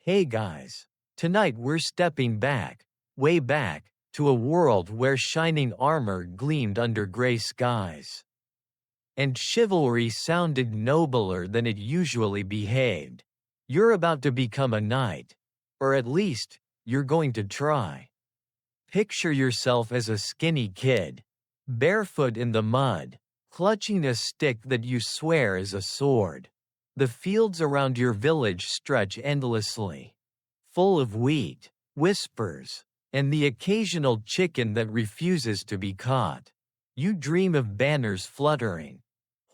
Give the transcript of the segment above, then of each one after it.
Hey guys. Tonight we're stepping back, way back, to a world where shining armor gleamed under gray skies. And chivalry sounded nobler than it usually behaved. You're about to become a knight. Or at least, you're going to try. Picture yourself as a skinny kid, barefoot in the mud, clutching a stick that you swear is a sword. The fields around your village stretch endlessly, full of wheat, whispers, and the occasional chicken that refuses to be caught. You dream of banners fluttering,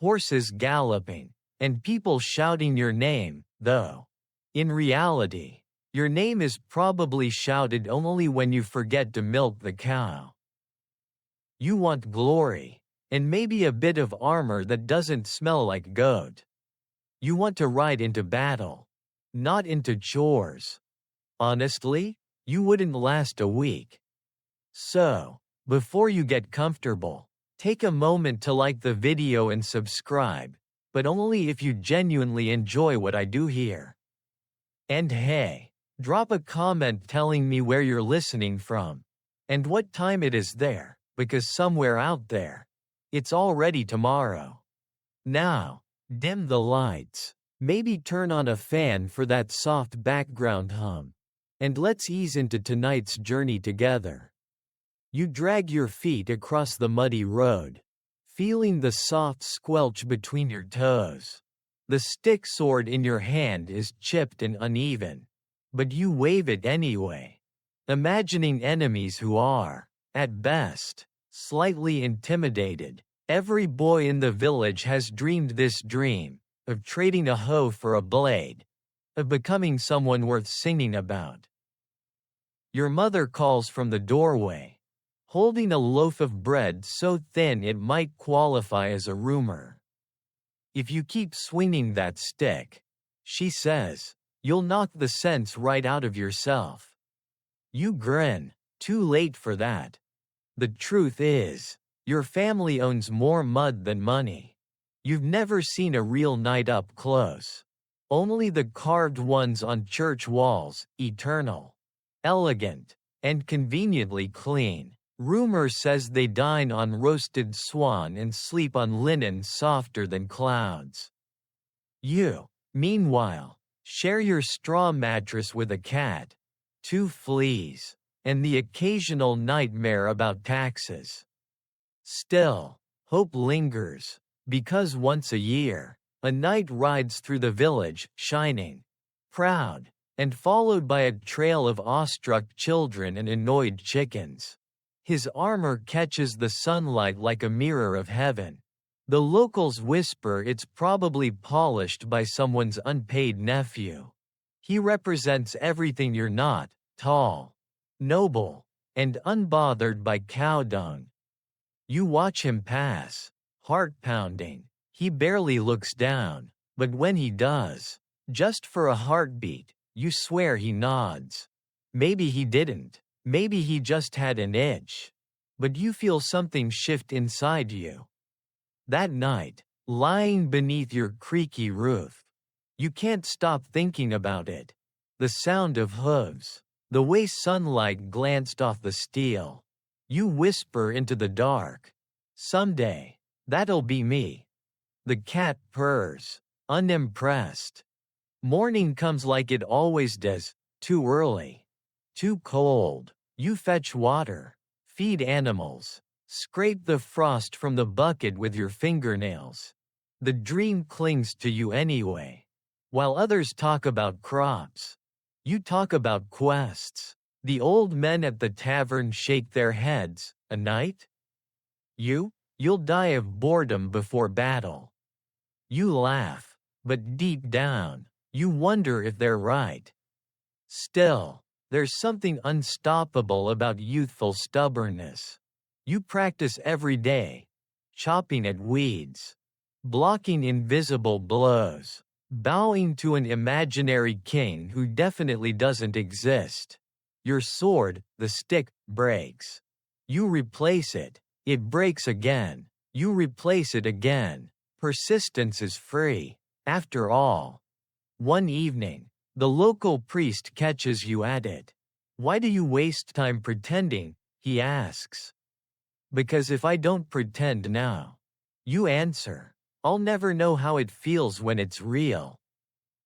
horses galloping, and people shouting your name, though. In reality, your name is probably shouted only when you forget to milk the cow. You want glory, and maybe a bit of armor that doesn't smell like goat. You want to ride into battle, not into chores. Honestly, you wouldn't last a week. So, before you get comfortable, take a moment to like the video and subscribe, but only if you genuinely enjoy what I do here. And hey, drop a comment telling me where you're listening from, and what time it is there, because somewhere out there, it's already tomorrow. Now, dim the lights, maybe turn on a fan for that soft background hum, and let's ease into tonight's journey together. You drag your feet across the muddy road, feeling the soft squelch between your toes. The stick sword in your hand is chipped and uneven, but you wave it anyway, imagining enemies who are, at best, slightly intimidated. Every boy in the village has dreamed this dream, of trading a hoe for a blade, of becoming someone worth singing about. Your mother calls from the doorway, holding a loaf of bread so thin it might qualify as a rumor. If you keep swinging that stick, she says, you'll knock the sense right out of yourself. You grin, too late for that. The truth is, your family owns more mud than money. You've never seen a real knight up close. Only the carved ones on church walls, eternal, elegant, and conveniently clean. Rumor says they dine on roasted swan and sleep on linen softer than clouds. You, meanwhile, share your straw mattress with a cat, 2 fleas, and the occasional nightmare about taxes. Still, hope lingers, because once a year, a knight rides through the village, shining, proud, and followed by a trail of awestruck children and annoyed chickens. His armor catches the sunlight like a mirror of heaven. The locals whisper it's probably polished by someone's unpaid nephew. He represents everything you're not: tall, noble, and unbothered by cow dung. You watch him pass, heart pounding. He barely looks down, but when he does, just for a heartbeat, you swear he nods. Maybe he didn't. Maybe he just had an itch. But you feel something shift inside you. That night, lying beneath your creaky roof, you can't stop thinking about it. The sound of hooves, the way sunlight glanced off the steel. You whisper into the dark, someday, that'll be me. The cat purrs, unimpressed. Morning comes like it always does, too early, too cold. You fetch water, feed animals, scrape the frost from the bucket with your fingernails. The dream clings to you anyway. While others talk about crops, you talk about quests. The old men at the tavern shake their heads. A knight? You'll die of boredom before battle. You laugh, but deep down, you wonder if they're right. Still, there's something unstoppable about youthful stubbornness. You practice every day, chopping at weeds, blocking invisible blows, bowing to an imaginary king who definitely doesn't exist. Your sword, the stick, breaks. You replace it. It breaks again. You replace it again. Persistence is free, after all. One evening, The local priest catches you at it. "Why do you waste time pretending?" he asks. "Because if I don't pretend now," you answer, "I'll never know how it feels when it's real."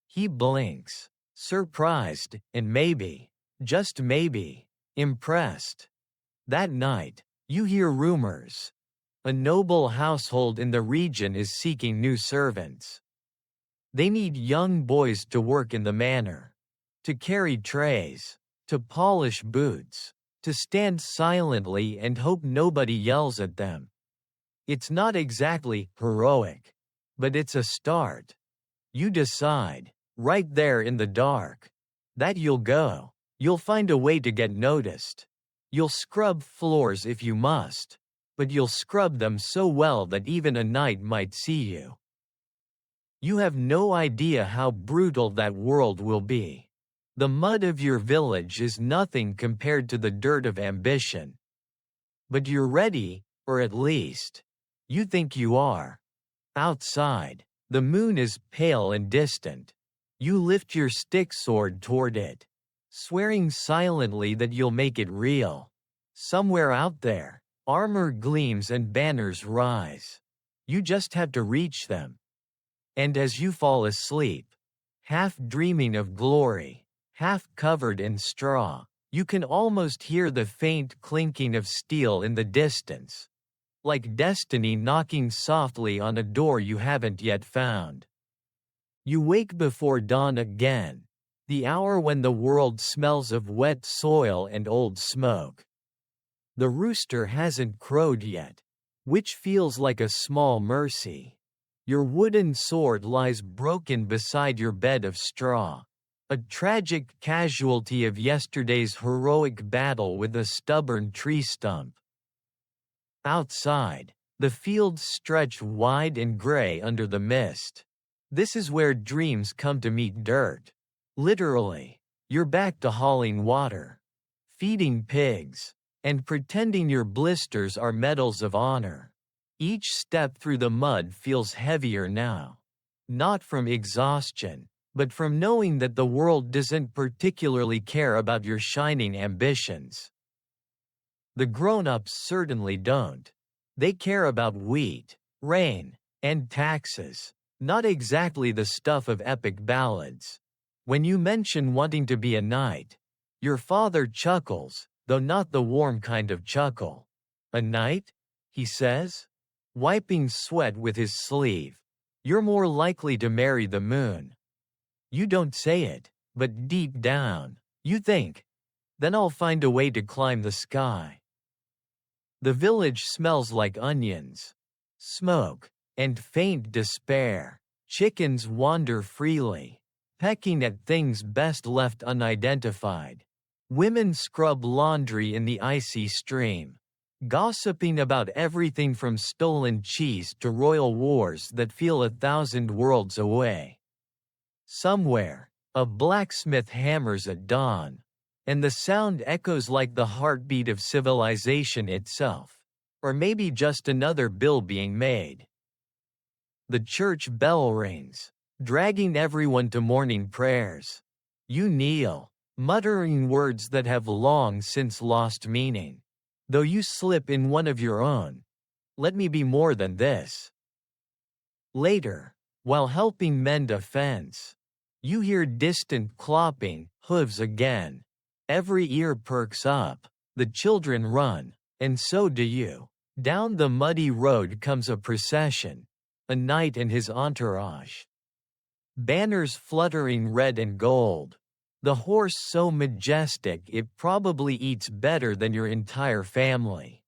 He blinks, surprised, and maybe, just maybe, impressed. That night, you hear rumors. A noble household in the region is seeking new servants. They need young boys to work in the manor, to carry trays, to polish boots, to stand silently and hope nobody yells at them. It's not exactly heroic, but it's a start. You decide, right there in the dark, that you'll go. You'll find a way to get noticed. You'll scrub floors if you must, but you'll scrub them so well that even a knight might see you. You have no idea how brutal that world will be. The mud of your village is nothing compared to the dirt of ambition. But you're ready, or at least, you think you are. Outside, the moon is pale and distant. You lift your stick sword toward it, swearing silently that you'll make it real. Somewhere out there, armor gleams and banners rise. You just have to reach them. And as you fall asleep, half dreaming of glory, half covered in straw, you can almost hear the faint clinking of steel in the distance, like destiny knocking softly on a door you haven't yet found. You wake before dawn again, the hour when the world smells of wet soil and old smoke. The rooster hasn't crowed yet, which feels like a small mercy. Your wooden sword lies broken beside your bed of straw, a tragic casualty of yesterday's heroic battle with a stubborn tree stump. Outside, the fields stretch wide and gray under the mist. This is where dreams come to meet dirt. Literally, you're back to hauling water, feeding pigs, and pretending your blisters are medals of honor. Each step through the mud feels heavier now. Not from exhaustion, but from knowing that the world doesn't particularly care about your shining ambitions. The grown-ups certainly don't. They care about wheat, rain, and taxes, not exactly the stuff of epic ballads. When you mention wanting to be a knight, your father chuckles, though not the warm kind of chuckle. "A knight?" he says, wiping sweat with his sleeve. "You're more likely to marry the moon." You don't say it, but deep down, you think, "Then I'll find a way to climb the sky." The village smells like onions, smoke, and faint despair. Chickens wander freely, pecking at things best left unidentified. Women scrub laundry in the icy stream, gossiping about everything from stolen cheese to royal wars that feel 1,000 worlds away. Somewhere, a blacksmith hammers at dawn, and the sound echoes like the heartbeat of civilization itself, or maybe just another bill being made. The church bell rings, dragging everyone to morning prayers. You kneel, muttering words that have long since lost meaning, though you slip in one of your own. "Let me be more than this." Later, while helping mend a fence, you hear distant clopping hooves again. Every ear perks up, the children run, and so do you. Down the muddy road comes a procession, a knight and his entourage. Banners fluttering red and gold. The horse so majestic it probably eats better than your entire family.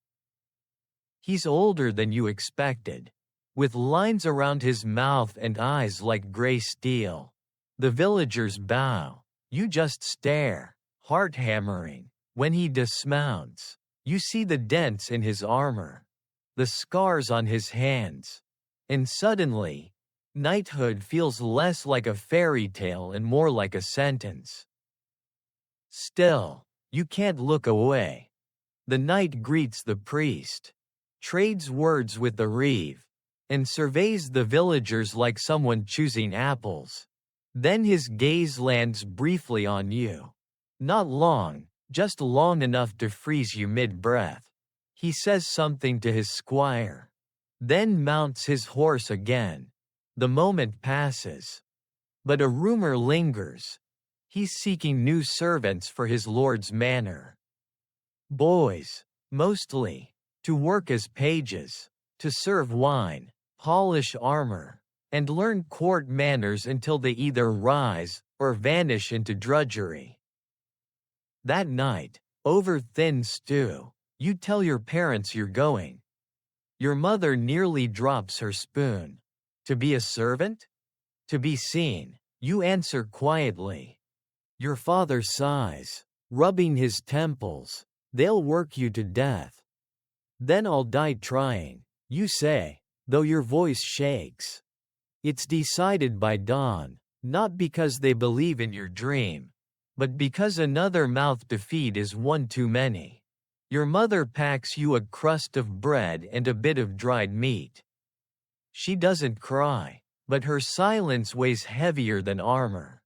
He's older than you expected, with lines around his mouth and eyes like gray steel. The villagers bow. You just stare, heart hammering. When he dismounts, you see the dents in his armor, the scars on his hands, and suddenly, knighthood feels less like a fairy tale and more like a sentence. Still, you can't look away. The knight greets the priest, trades words with the reeve, and surveys the villagers like someone choosing apples. Then his gaze lands briefly on you. Not long, just long enough to freeze you mid-breath. He says something to his squire. Then mounts his horse again. The moment passes. But a rumor lingers. He's seeking new servants for his lord's manor. Boys, mostly, to work as pages, to serve wine, polish armor, and learn court manners until they either rise or vanish into drudgery. That night, over thin stew, you tell your parents you're going. Your mother nearly drops her spoon. To be a servant? To be seen, you answer quietly. Your father sighs, rubbing his temples. They'll work you to death. Then I'll die trying, you say, though your voice shakes. It's decided by dawn, not because they believe in your dream, but because another mouth to feed is one too many. Your mother packs you a crust of bread and a bit of dried meat. She doesn't cry, but her silence weighs heavier than armor.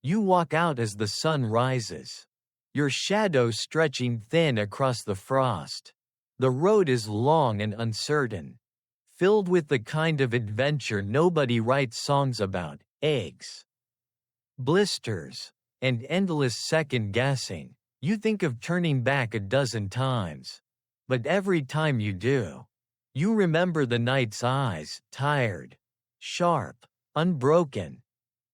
You walk out as the sun rises, your shadow stretching thin across the frost. The road is long and uncertain, filled with the kind of adventure nobody writes songs about: eggs, blisters, and endless second-guessing. You think of turning back a dozen times. But every time you do, you remember the night's eyes, tired, sharp, unbroken.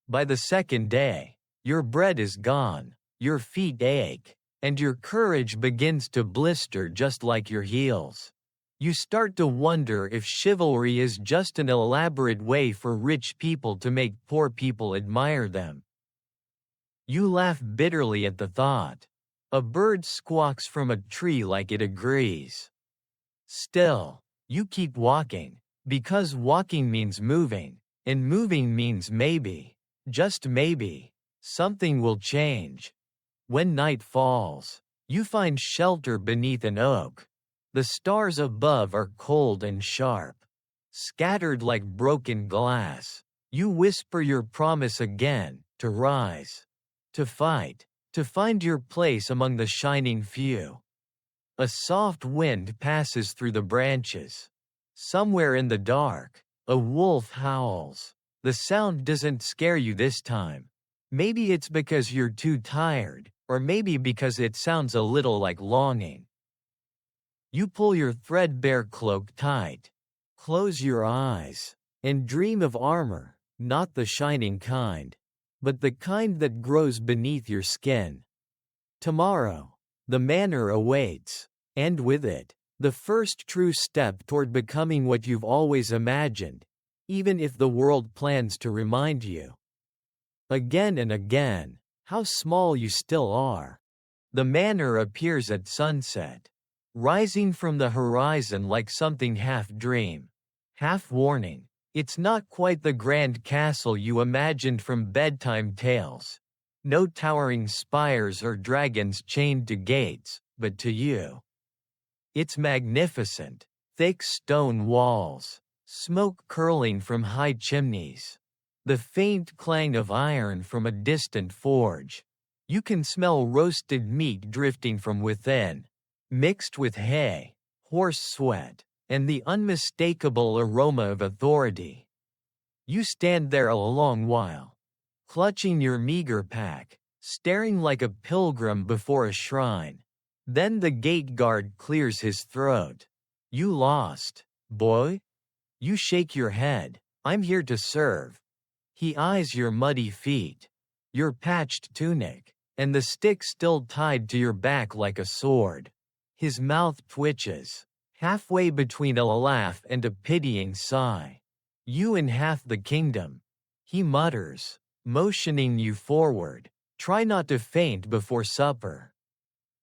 By the second day, your bread is gone, your feet ache, and your courage begins to blister just like your heels. You start to wonder if chivalry is just an elaborate way for rich people to make poor people admire them. You laugh bitterly at the thought. A bird squawks from a tree like it agrees. Still, you keep walking, because walking means moving, and moving means maybe, just maybe, something will change. When night falls, you find shelter beneath an oak. The stars above are cold and sharp, scattered like broken glass. You whisper your promise again, to rise, to fight, to find your place among the shining few. A soft wind passes through the branches. Somewhere in the dark, a wolf howls. The sound doesn't scare you this time. Maybe it's because you're too tired, or maybe because it sounds a little like longing. You pull your threadbare cloak tight, close your eyes, and dream of armor, not the shining kind, but the kind that grows beneath your skin. Tomorrow, the manor awaits, and with it, the first true step toward becoming what you've always imagined, even if the world plans to remind you again and again how small you still are. The manor appears at sunset, rising from the horizon like something half-dream, half-warning. It's not quite the grand castle you imagined from bedtime tales. No towering spires or dragons chained to gates, but to you, it's magnificent. Thick stone walls, smoke curling from high chimneys, the faint clang of iron from a distant forge. You can smell roasted meat drifting from within, mixed with hay, horse sweat, and the unmistakable aroma of authority. You stand there a long while, clutching your meager pack, staring like a pilgrim before a shrine. Then the gate guard clears his throat. You lost, boy? You shake your head. I'm here to serve. He eyes your muddy feet, your patched tunic, and the stick still tied to your back like a sword. His mouth twitches, halfway between a laugh and a pitying sigh. You and half the kingdom, he mutters, motioning you forward. Try not to faint before supper.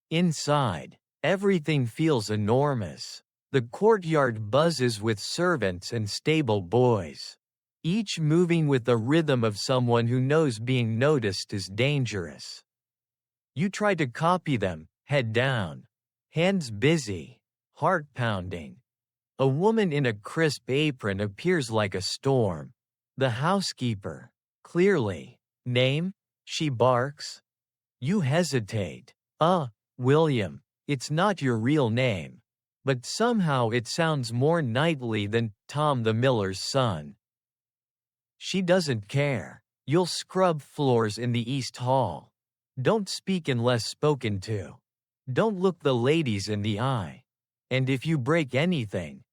Inside, everything feels enormous. The courtyard buzzes with servants and stable boys, each moving with the rhythm of someone who knows being noticed is dangerous. You try to copy them, head down, hands busy, heart pounding. A woman in a crisp apron appears like a storm. The housekeeper, Clearly. Name? She barks. You hesitate. William, it's not your real name. But somehow it sounds more knightly than Tom the Miller's son. She doesn't care. You'll scrub floors in the East Hall. Don't speak unless spoken to. Don't look the ladies in the eye. And if you break anything.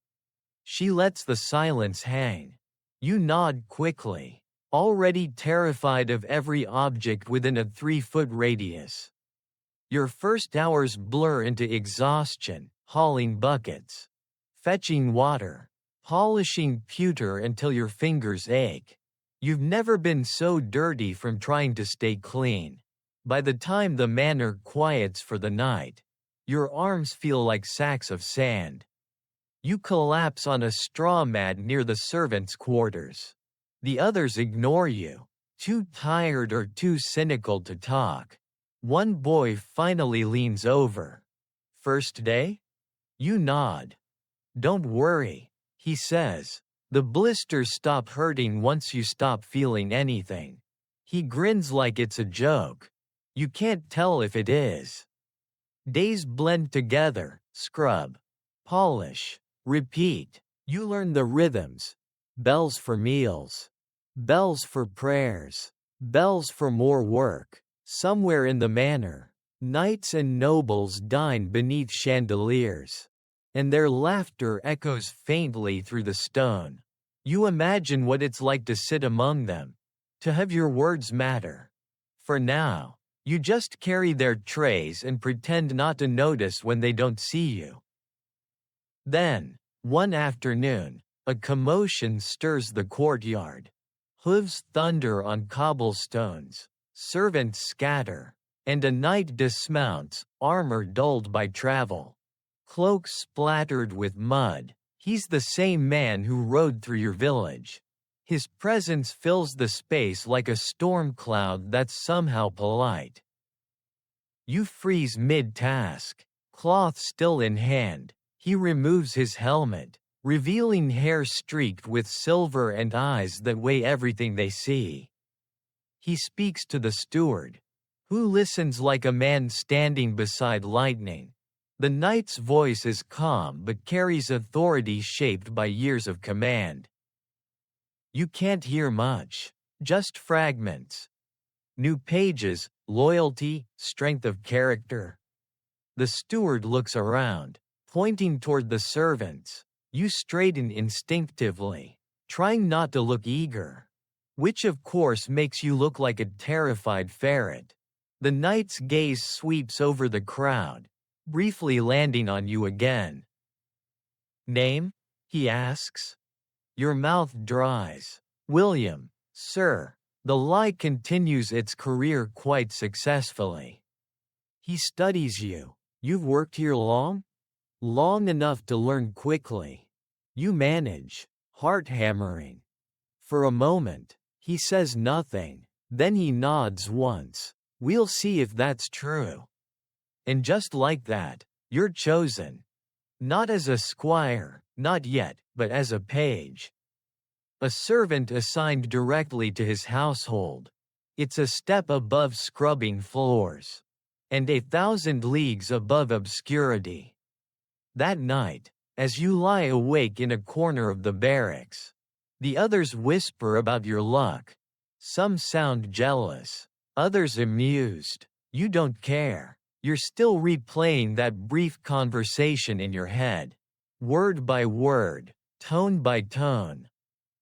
She lets the silence hang. You nod quickly, already terrified of every object within a 3-foot radius. Your first hours blur into exhaustion, hauling buckets, fetching water, polishing pewter until your fingers ache. You've never been so dirty from trying to stay clean. By the time the manor quiets for the night, your arms feel like sacks of sand. You collapse on a straw mat near the servants' quarters. The others ignore you, too tired or too cynical to talk. One boy finally leans over. First day? You nod. Don't worry, he says. The blisters stop hurting once you stop feeling anything. He grins like it's a joke. You can't tell if it is. Days blend together, scrub, polish, repeat. You learn the rhythms. Bells for meals. Bells for prayers. Bells for more work. Somewhere in the manor, knights and nobles dine beneath chandeliers. And their laughter echoes faintly through the stone. You imagine what it's like to sit among them. To have your words matter. For now, you just carry their trays and pretend not to notice when they don't see you. Then, one afternoon, a commotion stirs the courtyard. Hooves thunder on cobblestones, servants scatter, and a knight dismounts, armor dulled by travel. Cloak splattered with mud. He's the same man who rode through your village. His presence fills the space like a storm cloud that's somehow polite. You freeze mid-task, cloth still in hand. He removes his helmet, revealing hair streaked with silver and eyes that weigh everything they see. He speaks to the steward, who listens like a man standing beside lightning. The knight's voice is calm but carries authority shaped by years of command. You can't hear much, just fragments. New pages, loyalty, strength of character. The steward looks around, pointing toward the servants. You straighten instinctively, trying not to look eager. Which of course makes you look like a terrified ferret. The knight's gaze sweeps over the crowd, briefly landing on you again. Name? He asks. Your mouth dries. William, sir. The lie continues its career quite successfully. He studies you. You've worked here long? Long enough to learn quickly. You manage, heart hammering. For a moment, he says nothing, then he nods once. We'll see if that's true. And just like that, you're chosen. Not as a squire, not yet, but as a page. A servant assigned directly to his household. It's a step above scrubbing floors. And 1,000 leagues above obscurity. That night, as you lie awake in a corner of the barracks, the others whisper about your luck. Some sound jealous, others amused. You don't care. You're still replaying that brief conversation in your head. Word by word, tone by tone.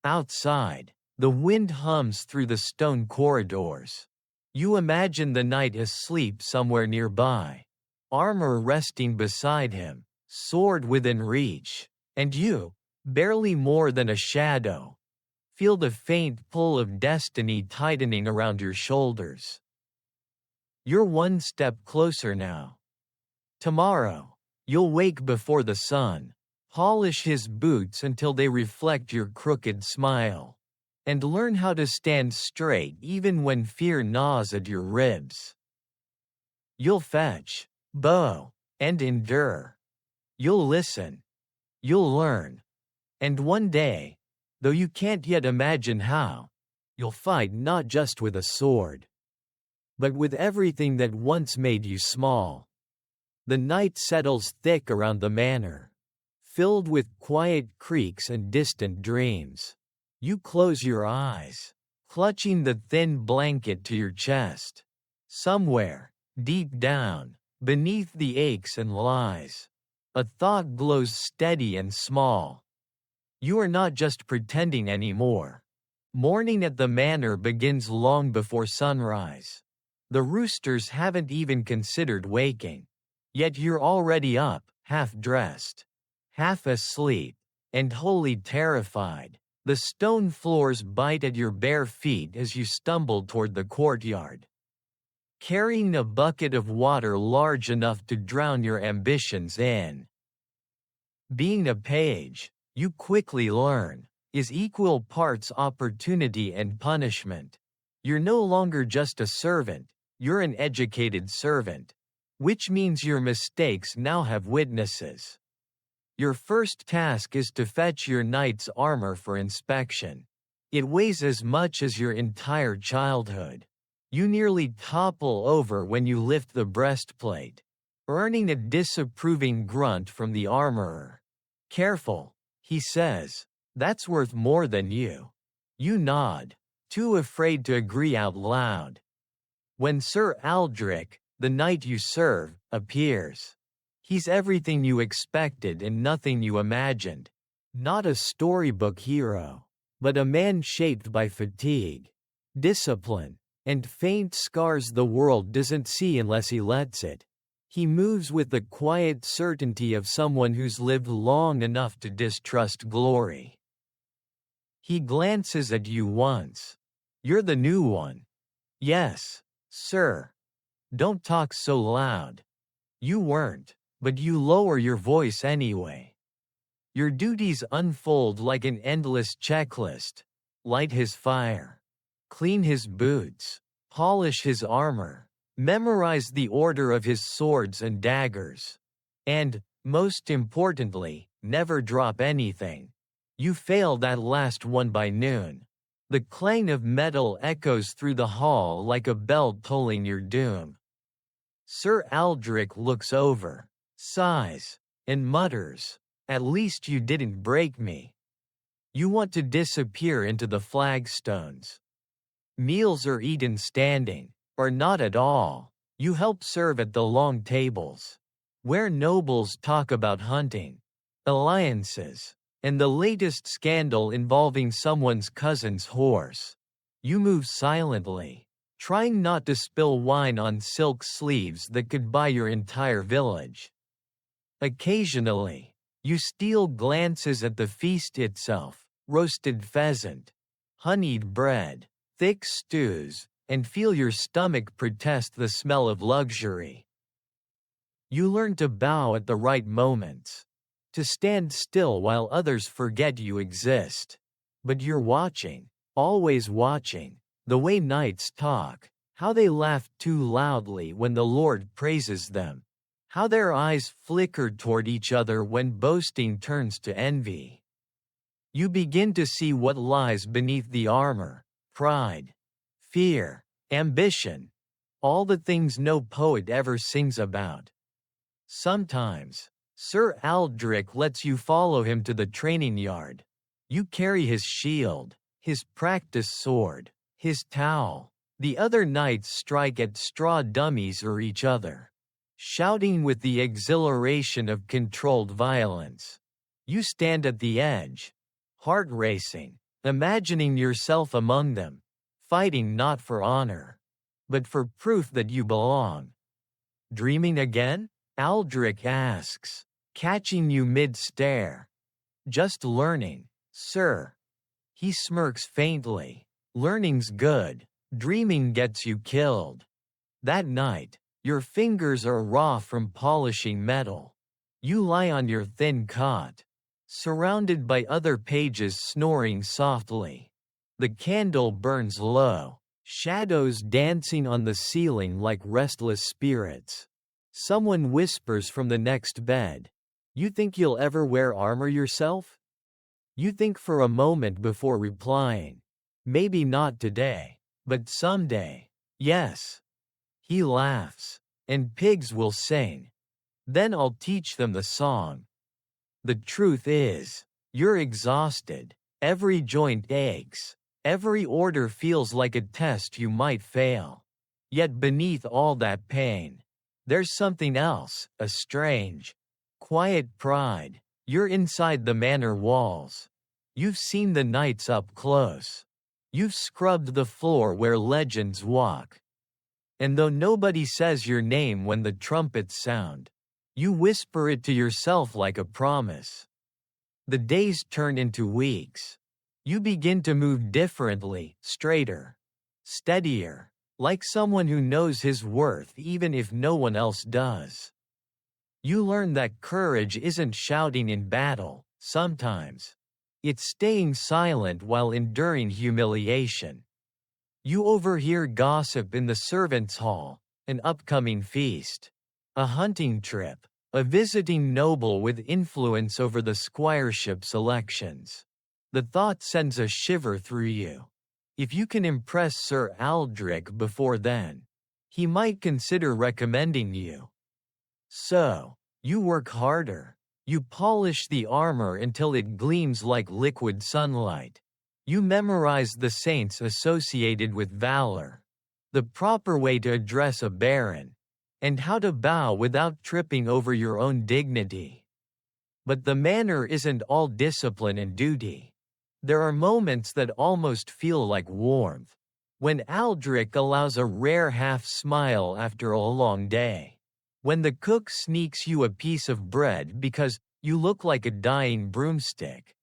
Outside, the wind hums through the stone corridors. You imagine the knight asleep somewhere nearby, armor resting beside him, sword within reach, and you, barely more than a shadow, feel the faint pull of destiny tightening around your shoulders. You're one step closer now. Tomorrow, you'll wake before the sun, polish his boots until they reflect your crooked smile, and learn how to stand straight even when fear gnaws at your ribs. You'll fetch, bow, and endure. You'll listen. You'll learn. And one day, though you can't yet imagine how, You'll fight not just with a sword, but with everything that once made you small. The night settles thick around the manor, filled with quiet creaks and distant dreams. You close your eyes, clutching the thin blanket to your chest. Somewhere, deep down, beneath the aches and lies, a thought glows steady and small. You are not just pretending anymore. Morning at the manor begins long before sunrise. The roosters haven't even considered waking. Yet you're already up, half-dressed, half asleep, and wholly terrified. The stone floors bite at your bare feet as you stumble toward the courtyard, carrying a bucket of water large enough to drown your ambitions in. Being a page, you quickly learn, is equal parts opportunity and punishment. You're no longer just a servant, you're an educated servant. Which means your mistakes now have witnesses. Your first task is to fetch your knight's armor for inspection. It weighs as much as your entire childhood. You nearly topple over when you lift the breastplate, earning a disapproving grunt from the armorer. "Careful," he says. "That's worth more than you." You nod, too afraid to agree out loud. When Sir Aldrich, the knight you serve, appears, he's everything you expected and nothing you imagined. Not a storybook hero, but a man shaped by fatigue, discipline, and faint scars the world doesn't see unless he lets it. He moves with the quiet certainty of someone who's lived long enough to distrust glory. He glances at you once. "You're the new one." "Yes, sir." "Don't talk so loud." "You weren't, but you lower your voice anyway." Your duties unfold like an endless checklist. Light his fire, clean his boots, polish his armor, memorize the order of his swords and daggers. And, most importantly, never drop anything. You fail that last one by noon. The clang of metal echoes through the hall like a bell tolling your doom. Sir Aldrich looks over, sighs, and mutters, "At least you didn't break me." You want to disappear into the flagstones. Meals are eaten standing, or not at all. You help serve at the long tables, where nobles talk about hunting, alliances, and the latest scandal involving someone's cousin's horse. You move silently, trying not to spill wine on silk sleeves that could buy your entire village. Occasionally, you steal glances at the feast itself, roasted pheasant, honeyed bread, thick stews, and feel your stomach protest the smell of luxury. You learn to bow at the right moments, to stand still while others forget you exist. But you're watching, always watching, the way knights talk, how they laugh too loudly when the Lord praises them, how their eyes flicker toward each other when boasting turns to envy. You begin to see what lies beneath the armor: pride, fear, ambition, all the things no poet ever sings about. Sometimes, Sir Aldrich lets you follow him to the training yard. You carry his shield, his practice sword, his towel. The other knights strike at straw dummies or each other, shouting with the exhilaration of controlled violence. You stand at the edge, heart racing, imagining yourself among them, fighting not for honor, but for proof that you belong. "Dreaming again?" Aldrich asks, catching you mid-stare. "Just learning, sir." He smirks faintly. "Learning's good. Dreaming gets you killed." That night, your fingers are raw from polishing metal. You lie on your thin cot, surrounded by other pages snoring softly. The candle burns low, shadows dancing on the ceiling like restless spirits. Someone whispers from the next bed, "You think you'll ever wear armor yourself?" You think for a moment before replying. Maybe not today, but someday. Yes. He laughs. And pigs will sing. Then I'll teach them the song. The truth is, you're exhausted. Every joint aches. Every order feels like a test you might fail. Yet beneath all that pain, there's something else, a strange, quiet pride. You're inside the manor walls. You've seen the knights up close. You've scrubbed the floor where legends walk. And though nobody says your name when the trumpets sound, you whisper it to yourself like a promise. The days turn into weeks. You begin to move differently, straighter, steadier, like someone who knows his worth even if no one else does. You learn that courage isn't shouting in battle, sometimes. It's staying silent while enduring humiliation. You overhear gossip in the servants' hall, an upcoming feast, a hunting trip, a visiting noble with influence over the squireship's elections. The thought sends a shiver through you. If you can impress Sir Aldrich before then, he might consider recommending you. So, you work harder. You polish the armor until it gleams like liquid sunlight. You memorize the saints associated with valor, the proper way to address a baron, and how to bow without tripping over your own dignity. But the manner isn't all discipline and duty. There are moments that almost feel like warmth, when Aldrich allows a rare half-smile after a long day. When the cook sneaks you a piece of bread because you look like a dying broomstick.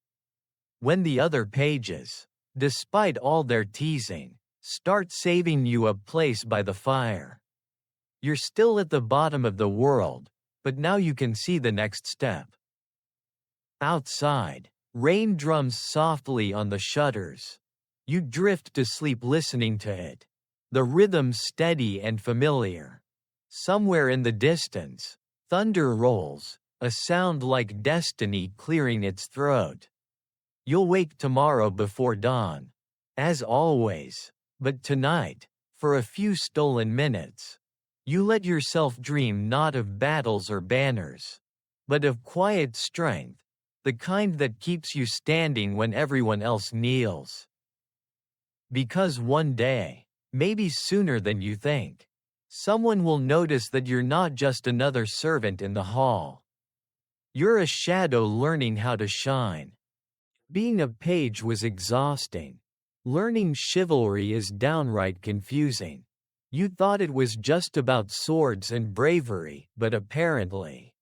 When the other pages, despite all their teasing, start saving you a place by the fire. You're still at the bottom of the world, but now you can see the next step. Outside, rain drums softly on the shutters. You drift to sleep listening to it. The rhythm steady and familiar. Somewhere in the distance, thunder rolls, a sound like destiny clearing its throat. You'll wake tomorrow before dawn, as always, but tonight, for a few stolen minutes, you let yourself dream not of battles or banners, but of quiet strength, the kind that keeps you standing when everyone else kneels. Because one day, maybe sooner than you think, someone will notice that you're not just another servant in the hall. You're a shadow learning how to shine. Being a page was exhausting. Learning chivalry is downright confusing. You thought it was just about swords and bravery, but apparently,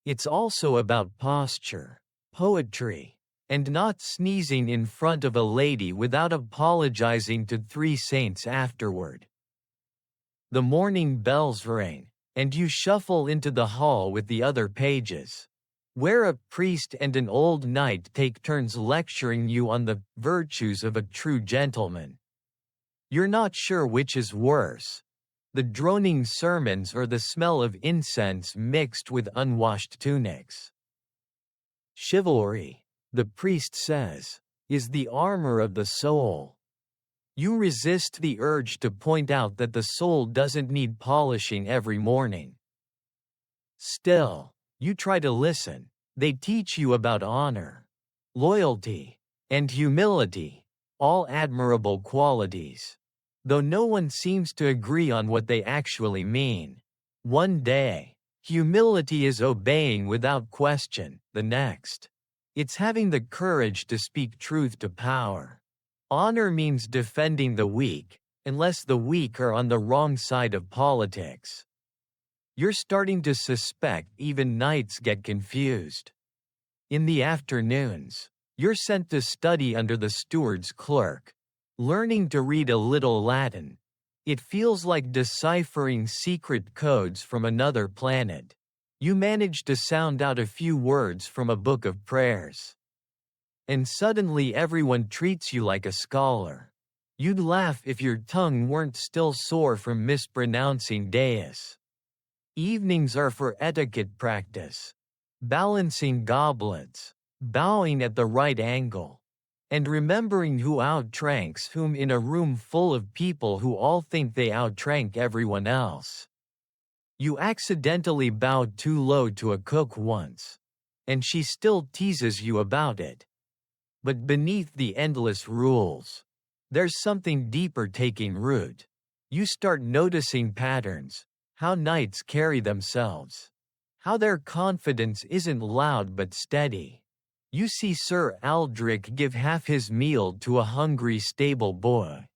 it's also about posture, poetry, and not sneezing in front of a lady without apologizing to 3 saints afterward. The morning bells ring, and you shuffle into the hall with the other pages, where a priest and an old knight take turns lecturing you on the virtues of a true gentleman. You're not sure which is worse, the droning sermons or the smell of incense mixed with unwashed tunics. Chivalry, the priest says, is the armor of the soul. You resist the urge to point out that the soul doesn't need polishing every morning. Still, you try to listen. They teach you about honor, loyalty, and humility, all admirable qualities. Though no one seems to agree on what they actually mean. One day, humility is obeying without question, the next, it's having the courage to speak truth to power. Honor means defending the weak, unless the weak are on the wrong side of politics. You're starting to suspect even knights get confused. In the afternoons, you're sent to study under the steward's clerk, learning to read a little Latin. It feels like deciphering secret codes from another planet. You manage to sound out a few words from a book of prayers. And suddenly everyone treats you like a scholar. You'd laugh if your tongue weren't still sore from mispronouncing deus. Evenings are for etiquette practice. Balancing goblets. Bowing at the right angle. and remembering who outranks whom in a room full of people who all think they outrank everyone else. You accidentally bowed too low to a cook once, and she still teases you about it. But beneath the endless rules, there's something deeper taking root. You start noticing patterns, how knights carry themselves, how their confidence isn't loud but steady. You see Sir Aldrich give half his meal to a hungry stable boy.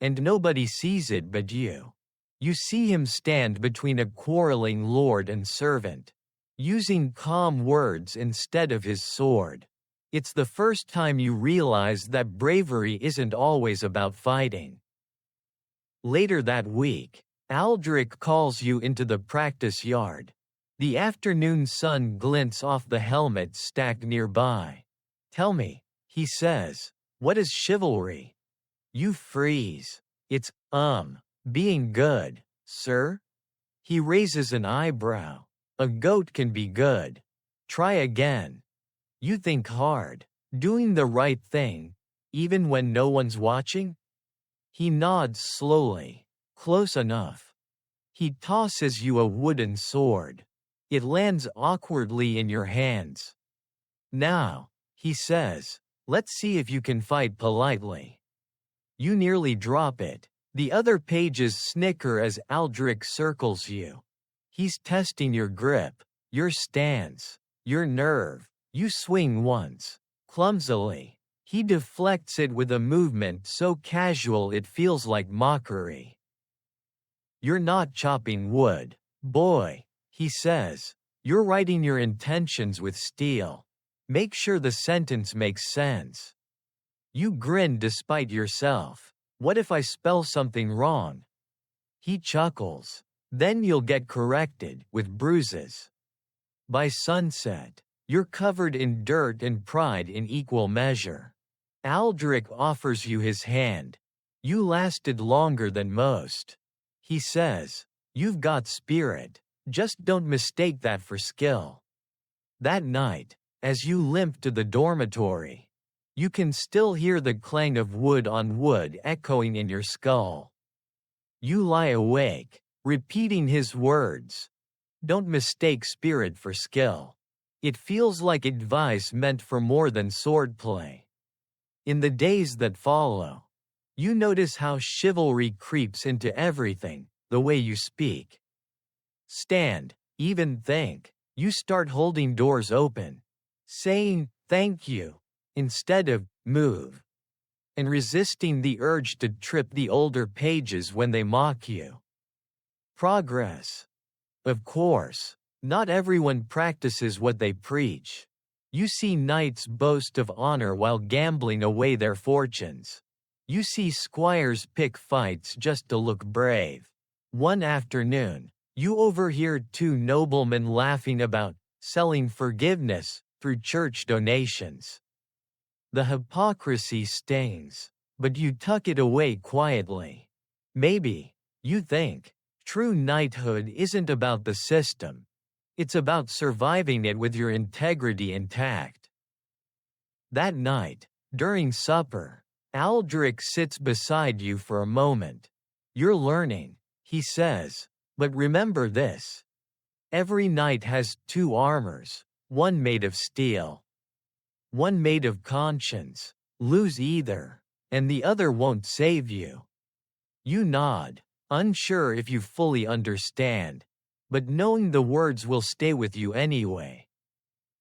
And nobody sees it but you. You see him stand between a quarreling lord and servant, using calm words instead of his sword. It's the first time you realize that bravery isn't always about fighting. Later that week, Aldrich calls you into the practice yard. The afternoon sun glints off the helmets stacked nearby. "Tell me," he says, "what is chivalry?" You freeze. It's, being good, sir? He raises an eyebrow. A goat can be good. Try again. You think hard. Doing the right thing, even when no one's watching? He nods slowly. Close enough. He tosses you a wooden sword. It lands awkwardly in your hands. "Now," he says, "let's see if you can fight politely." You nearly drop it. The other pages snicker as Aldrich circles you. He's testing your grip, your stance, your nerve. You swing once. Clumsily. He deflects it with a movement so casual it feels like mockery. "You're not chopping wood, boy," he says. "You're writing your intentions with steel. Make sure the sentence makes sense." You grin despite yourself. "What if I spell something wrong?" He chuckles. "Then you'll get corrected, with bruises." By sunset, you're covered in dirt and pride in equal measure. Aldrich offers you his hand. "You lasted longer than most." He says, "You've got spirit. Just don't mistake that for skill." That night, as you limp to the dormitory, you can still hear the clang of wood on wood echoing in your skull. You lie awake, repeating his words. Don't mistake spirit for skill. It feels like advice meant for more than swordplay. In the days that follow, you notice how chivalry creeps into everything, the way you speak. Stand, even think. You start holding doors open, saying, "Thank you," instead of "move," and resisting the urge to trip the older pages when they mock you. Progress. Of course, not everyone practices what they preach. You see knights boast of honor while gambling away their fortunes. You see squires pick fights just to look brave. One afternoon, you overhear two noblemen laughing about selling forgiveness through church donations. The hypocrisy stings, but you tuck it away quietly. Maybe, you think, true knighthood isn't about the system. It's about surviving it with your integrity intact. That night, during supper, Aldrich sits beside you for a moment. "You're learning," he says, "but remember this. Every knight has two armors, one made of steel, one made of conscience. Lose either, and the other won't save you." You nod, unsure if you fully understand, but knowing the words will stay with you anyway.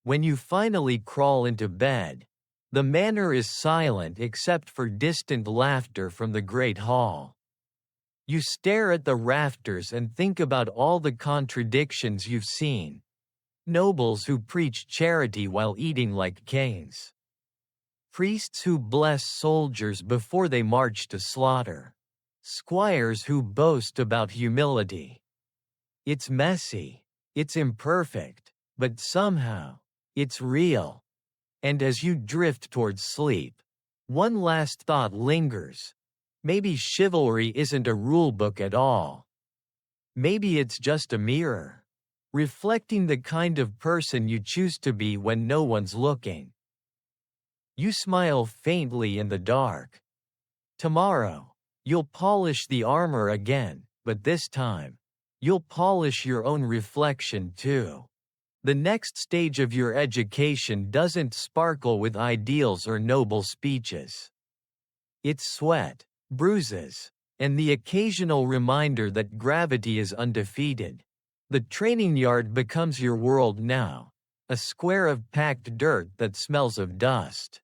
When you finally crawl into bed, the manor is silent except for distant laughter from the great hall. You stare at the rafters and think about all the contradictions you've seen. Nobles who preach charity while eating like kings. Priests who bless soldiers before they march to slaughter. Squires who boast about humility. It's messy, it's imperfect, but somehow, it's real. And as you drift towards sleep, one last thought lingers. Maybe chivalry isn't a rulebook at all. Maybe it's just a mirror, reflecting the kind of person you choose to be when no one's looking. You smile faintly in the dark. Tomorrow, you'll polish the armor again, but this time, you'll polish your own reflection too. The next stage of your education doesn't sparkle with ideals or noble speeches. It's sweat, bruises, and the occasional reminder that gravity is undefeated. The training yard becomes your world now, a square of packed dirt that smells of dust,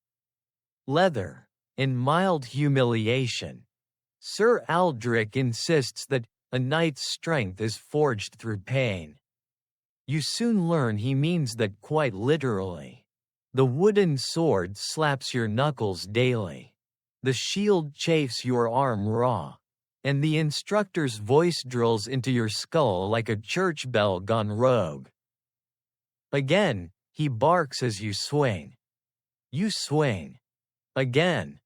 leather, and mild humiliation. Sir Aldrich insists that a knight's strength is forged through pain. You soon learn he means that quite literally. The wooden sword slaps your knuckles daily. The shield chafes your arm raw. And the instructor's voice drills into your skull like a church bell gone rogue. Again, he barks as you swing. You swing. Again.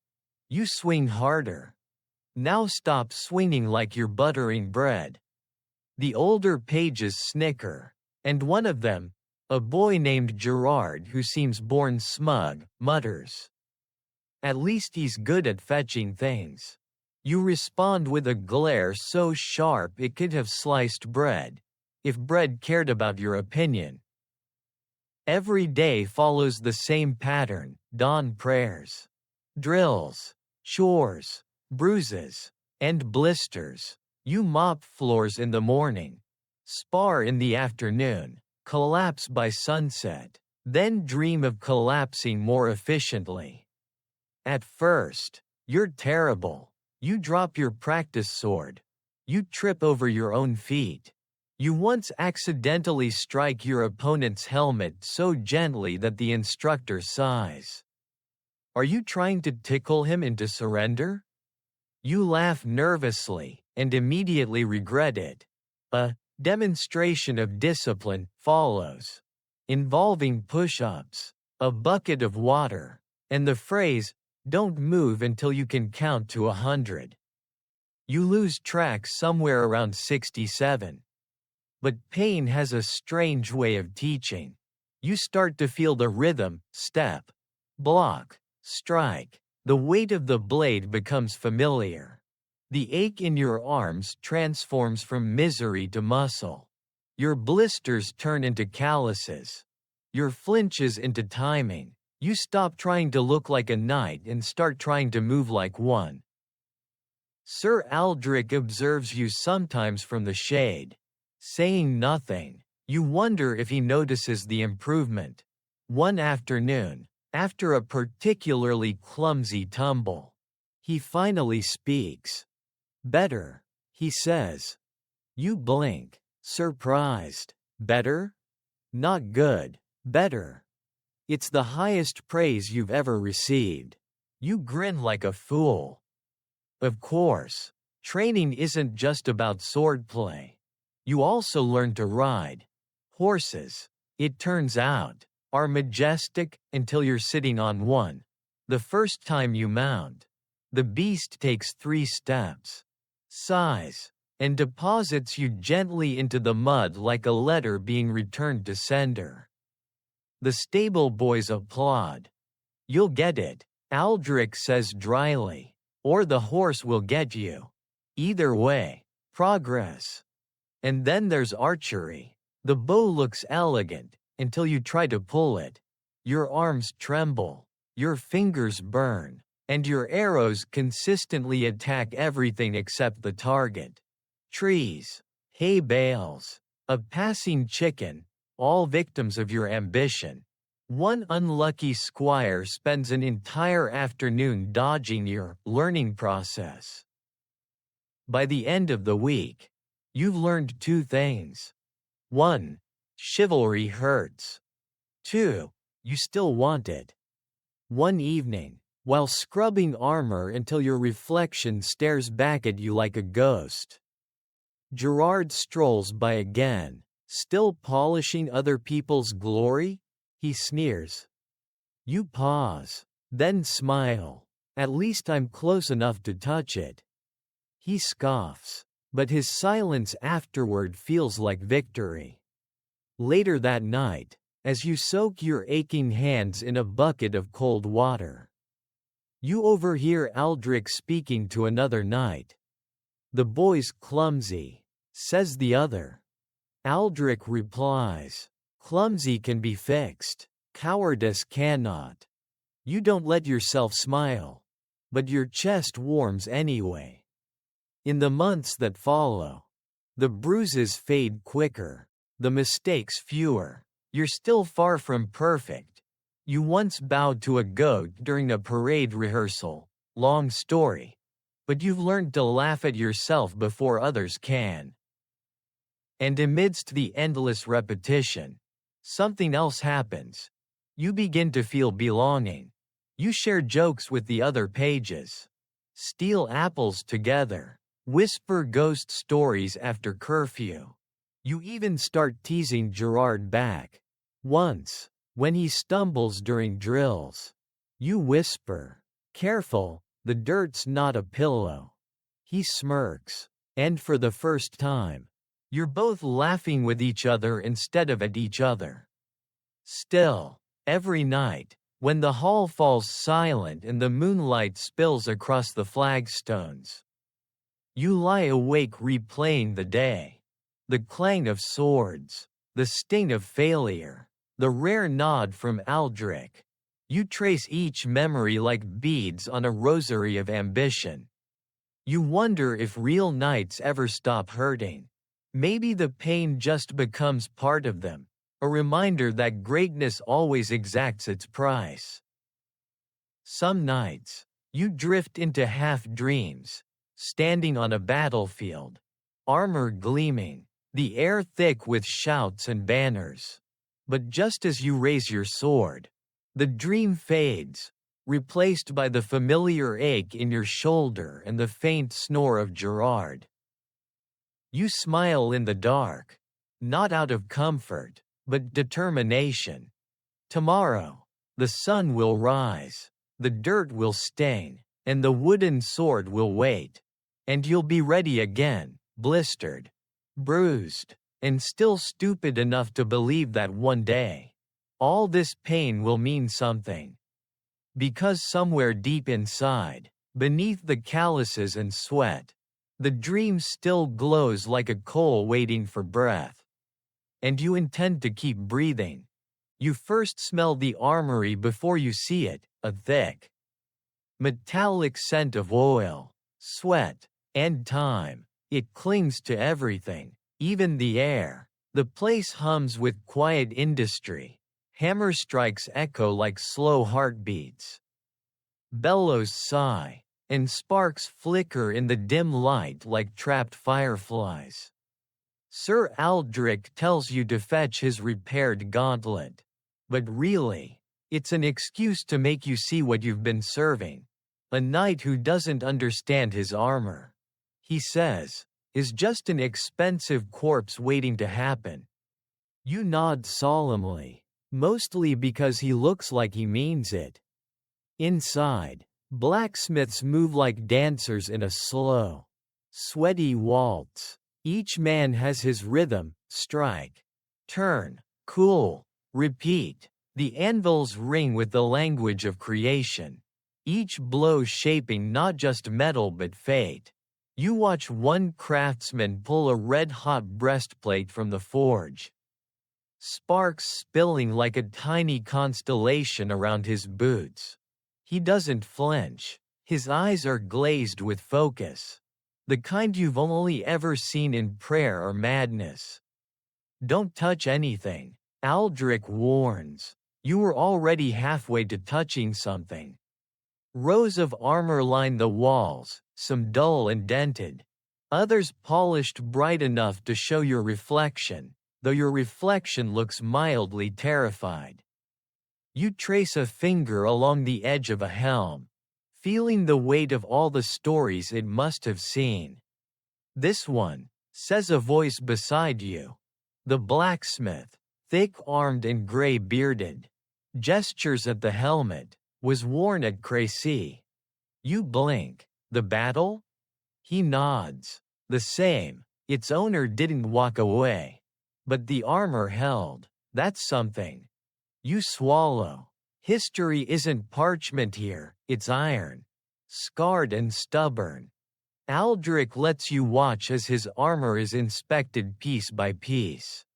You swing harder. Now stop swinging like you're buttering bread. The older pages snicker, and one of them, a boy named Gerard who seems born smug, mutters, "At least he's good at fetching things." You respond with a glare so sharp it could have sliced bread, if bread cared about your opinion. Every day follows the same pattern: dawn prayers, drills, chores, bruises, and blisters. You mop floors in the morning, spar in the afternoon, collapse by sunset, then dream of collapsing more efficiently. At first, you're terrible. You drop your practice sword. You trip over your own feet. You once accidentally strike your opponent's helmet so gently that the instructor sighs. Are you trying to tickle him into surrender? You laugh nervously, and immediately regret it. A demonstration of discipline follows, involving push-ups, a bucket of water, and the phrase, "Don't move until you can count to 100. You lose track somewhere around 67. But pain has a strange way of teaching. You start to feel the rhythm, step, block, strike. The weight of the blade becomes familiar. The ache in your arms transforms from misery to muscle. Your blisters turn into calluses. Your flinches into timing. You stop trying to look like a knight and start trying to move like one. Sir Aldrich observes you sometimes from the shade, saying nothing. You wonder if he notices the improvement. One afternoon, after a particularly clumsy tumble, he finally speaks. "Better," he says. You blink, surprised. "Better? Not good. Better." It's the highest praise you've ever received. You grin like a fool. Of course, training isn't just about swordplay. You also learn to ride. Horses, it turns out, are majestic until you're sitting on one. The first time you mount, the beast takes 3 steps, sighs, and deposits you gently into the mud like a letter being returned to sender. The stable boys applaud. "You'll get it," Aldrich says dryly, "or the horse will get you. Either way, progress." And then there's archery. The bow looks elegant, until you try to pull it. Your arms tremble, your fingers burn, and your arrows consistently attack everything except the target. Trees, hay bales, a passing chicken, all victims of your ambition. One unlucky squire spends an entire afternoon dodging your learning process. By the end of the week, you've learned 2 things. 1. Chivalry hurts. 2. You still want it. One evening, while scrubbing armor until your reflection stares back at you like a ghost, Gerard strolls by again. "Still polishing other people's glory?" he sneers. You pause, then smile. "At least I'm close enough to touch it." He scoffs, but his silence afterward feels like victory. Later that night, as you soak your aching hands in a bucket of cold water. You overhear Aldrich speaking to another knight. "The boy's clumsy," says the other. Aldrich replies, "Clumsy can be fixed. Cowardice cannot." You don't let yourself smile, but your chest warms anyway. In the months that follow, the bruises fade quicker, the mistakes fewer. You're still far from perfect. You once bowed to a goat during a parade rehearsal. Long story. But you've learned to laugh at yourself before others can. And amidst the endless repetition, something else happens. You begin to feel belonging. You share jokes with the other pages. Steal apples together. Whisper ghost stories after curfew. You even start teasing Gerard back. Once, when he stumbles during drills, you whisper, "Careful, the dirt's not a pillow." He smirks, and for the first time, you're both laughing with each other instead of at each other. Still, every night, when the hall falls silent and the moonlight spills across the flagstones, you lie awake replaying the day. The clang of swords, the sting of failure, the rare nod from Aldrich. You trace each memory like beads on a rosary of ambition. You wonder if real nights ever stop hurting. Maybe the pain just becomes part of them, a reminder that greatness always exacts its price. Some nights, you drift into half-dreams, standing on a battlefield, armor gleaming, the air thick with shouts and banners. But just as you raise your sword, the dream fades, replaced by the familiar ache in your shoulder and the faint snore of Gerard. You smile in the dark, not out of comfort, but determination. Tomorrow, the sun will rise, the dirt will stain, and the wooden sword will wait. And you'll be ready again, blistered, bruised, and still stupid enough to believe that one day, all this pain will mean something. Because somewhere deep inside, beneath the calluses and sweat, the dream still glows like a coal waiting for breath. And you intend to keep breathing. You first smell the armory before you see it, a thick, metallic scent of oil, sweat, and time. It clings to everything, even the air. The place hums with quiet industry. Hammer strikes echo like slow heartbeats. Bellows sigh, and sparks flicker in the dim light like trapped fireflies. Sir Aldrich tells you to fetch his repaired gauntlet. But really, it's an excuse to make you see what you've been serving. A knight who doesn't understand his armor, he says, is just an expensive corpse waiting to happen. You nod solemnly, mostly because he looks like he means it. Inside, blacksmiths move like dancers in a slow, sweaty waltz. Each man has his rhythm: strike, turn, cool, repeat. The anvils ring with the language of creation, each blow shaping not just metal but fate. You watch one craftsman pull a red-hot breastplate from the forge, sparks spilling like a tiny constellation around his boots. He doesn't flinch. His eyes are glazed with focus, the kind you've only ever seen in prayer or madness. Don't touch anything, Aldrich warns. You were already halfway to touching something. Rows of armor line the walls, some dull and dented, others polished bright enough to show your reflection, though your reflection looks mildly terrified. You trace a finger along the edge of a helm, feeling the weight of all the stories it must have seen. "This one," says a voice beside you. The blacksmith, thick-armed and gray-bearded, gestures at the helmet, was worn at Crécy. You blink. The battle? He nods. The same. Its owner didn't walk away. But the armor held. That's something. You swallow. History isn't parchment here, it's iron. Scarred and stubborn. Aldrich lets you watch as his armor is inspected piece by piece.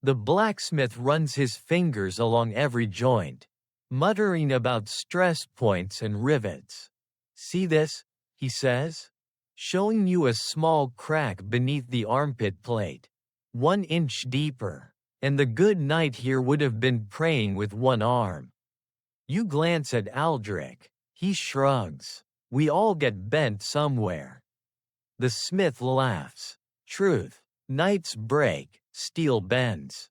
The blacksmith runs his fingers along every joint, muttering about stress points and rivets. "See this?" he says, showing you a small crack beneath the armpit plate, 1 inch deeper, and the good knight here would have been praying with one arm. You glance at Aldrich. He shrugs. "We all get bent somewhere." The smith laughs. "Truth. Knights break, steel bends.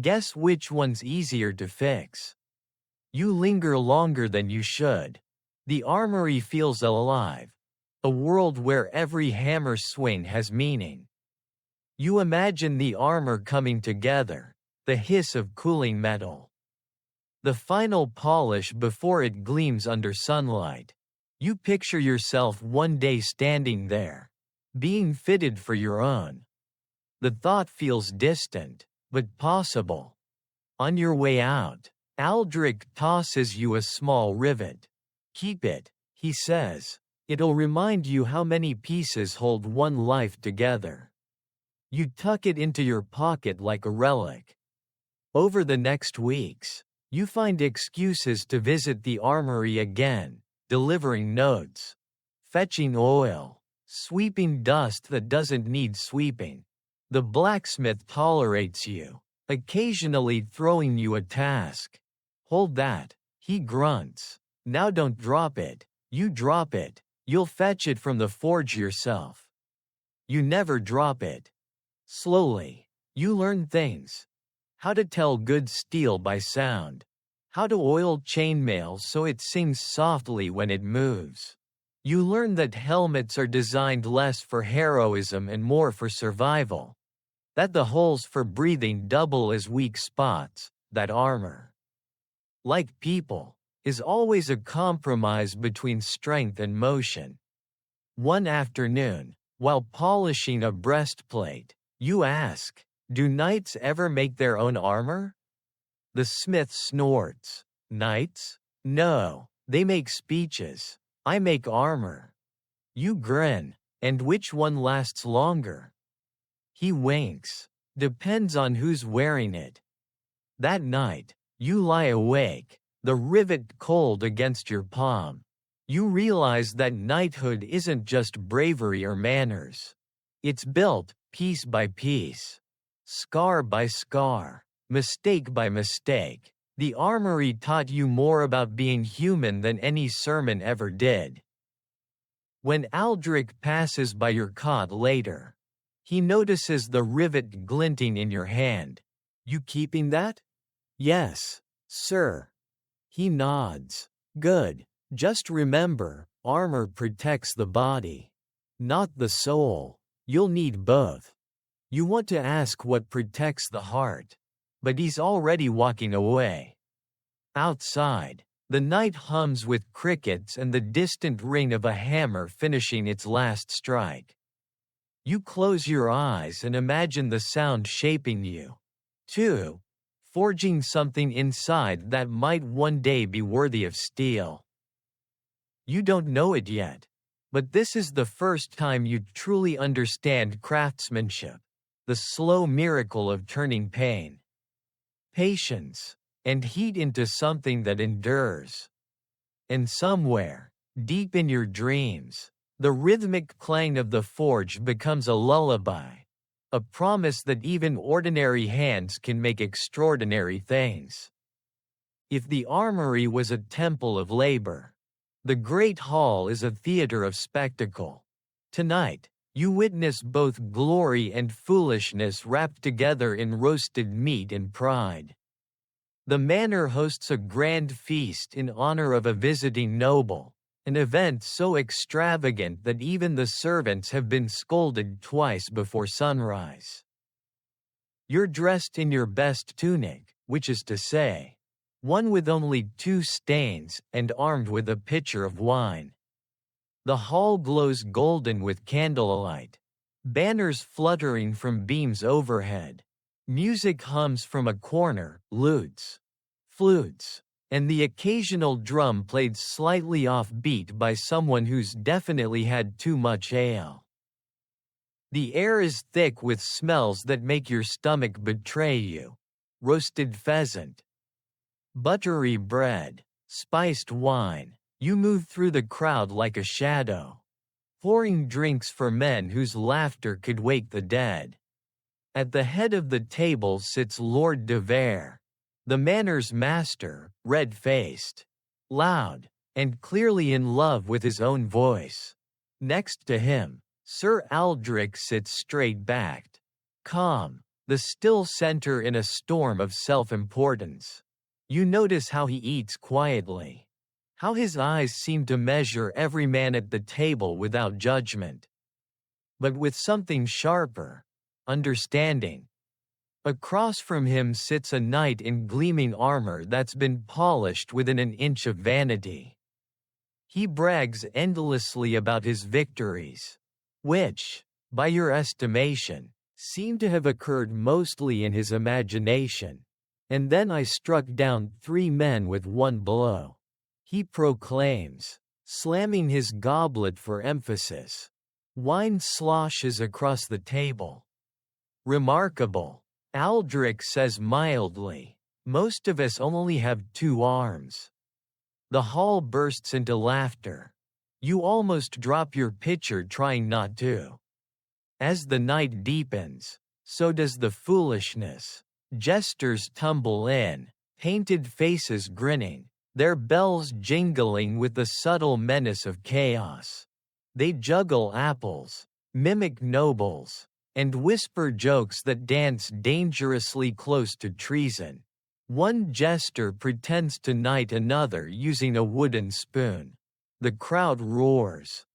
Guess which one's easier to fix?" You linger longer than you should. The armory feels alive. A world where every hammer swing has meaning. You imagine the armor coming together, the hiss of cooling metal. The final polish before it gleams under sunlight. You picture yourself one day standing there, being fitted for your own. The thought feels distant, but possible. On your way out, Aldrich tosses you a small rivet. "Keep it," he says. "It'll remind you how many pieces hold one life together." You tuck it into your pocket like a relic. Over the next weeks, you find excuses to visit the armory again, delivering notes, fetching oil, sweeping dust that doesn't need sweeping. The blacksmith tolerates you, occasionally throwing you a task. "Hold that," he grunts. "Now don't drop it." You drop it. You'll fetch it from the forge yourself. You never drop it. Slowly, you learn things. How to tell good steel by sound. How to oil chainmail so it sings softly when it moves. You learn that helmets are designed less for heroism and more for survival. That the holes for breathing double as weak spots, that armor, like people, is always a compromise between strength and motion. One afternoon, while polishing a breastplate, you ask, "Do knights ever make their own armor?" The smith snorts. "Knights? No, they make speeches. I make armor." You grin. "And which one lasts longer?" He winks. "Depends on who's wearing it." That night, you lie awake, the rivet cold against your palm. You realize that knighthood isn't just bravery or manners. It's built, piece by piece, scar by scar, mistake by mistake. The armory taught you more about being human than any sermon ever did. When Aldrich passes by your cot later, he notices the rivet glinting in your hand. "You keeping that?" "Yes, sir." He nods. "Good. Just remember, armor protects the body, not the soul. You'll need both." You want to ask what protects the heart, but he's already walking away. Outside, the night hums with crickets and the distant ring of a hammer finishing its last strike. You close your eyes and imagine the sound shaping you, too, forging something inside that might one day be worthy of steel. You don't know it yet, but this is the first time you truly understand craftsmanship, the slow miracle of turning pain, patience, and heat into something that endures. And somewhere, deep in your dreams, the rhythmic clang of the forge becomes a lullaby, a promise that even ordinary hands can make extraordinary things. If the armory was a temple of labor, the Great Hall is a theater of spectacle. Tonight, you witness both glory and foolishness wrapped together in roasted meat and pride. The manor hosts a grand feast in honor of a visiting noble, an event so extravagant that even the servants have been scolded twice before sunrise. You're dressed in your best tunic, which is to say, one with only 2 stains, and armed with a pitcher of wine. The hall glows golden with candlelight, banners fluttering from beams overhead. Music hums from a corner, lutes, flutes, and the occasional drum played slightly off-beat by someone who's definitely had too much ale. The air is thick with smells that make your stomach betray you. Roasted pheasant, buttery bread, spiced wine. You move through the crowd like a shadow, pouring drinks for men whose laughter could wake the dead. At the head of the table sits Lord de Vere, the manners master, red-faced, loud, and clearly in love with his own voice. Next to him, Sir Aldrich sits straight-backed, calm, the still center in a storm of self-importance. You notice how he eats quietly, how his eyes seem to measure every man at the table without judgment, but with something sharper, understanding. Across from him sits a knight in gleaming armor that's been polished within an inch of vanity. He brags endlessly about his victories, which, by your estimation, seem to have occurred mostly in his imagination. And then I struck down 3 men with one blow, he proclaims, slamming his goblet for emphasis. Wine sloshes across the table. Remarkable, Aldrich says mildly. Most of us only have 2 arms. The hall bursts into laughter. You almost drop your pitcher trying not to. As the night deepens, so does the foolishness. Jesters tumble in, painted faces grinning, their bells jingling with the subtle menace of chaos. They juggle apples, mimic nobles, and whisper jokes that dance dangerously close to treason. One jester pretends to knight another using a wooden spoon. The crowd roars.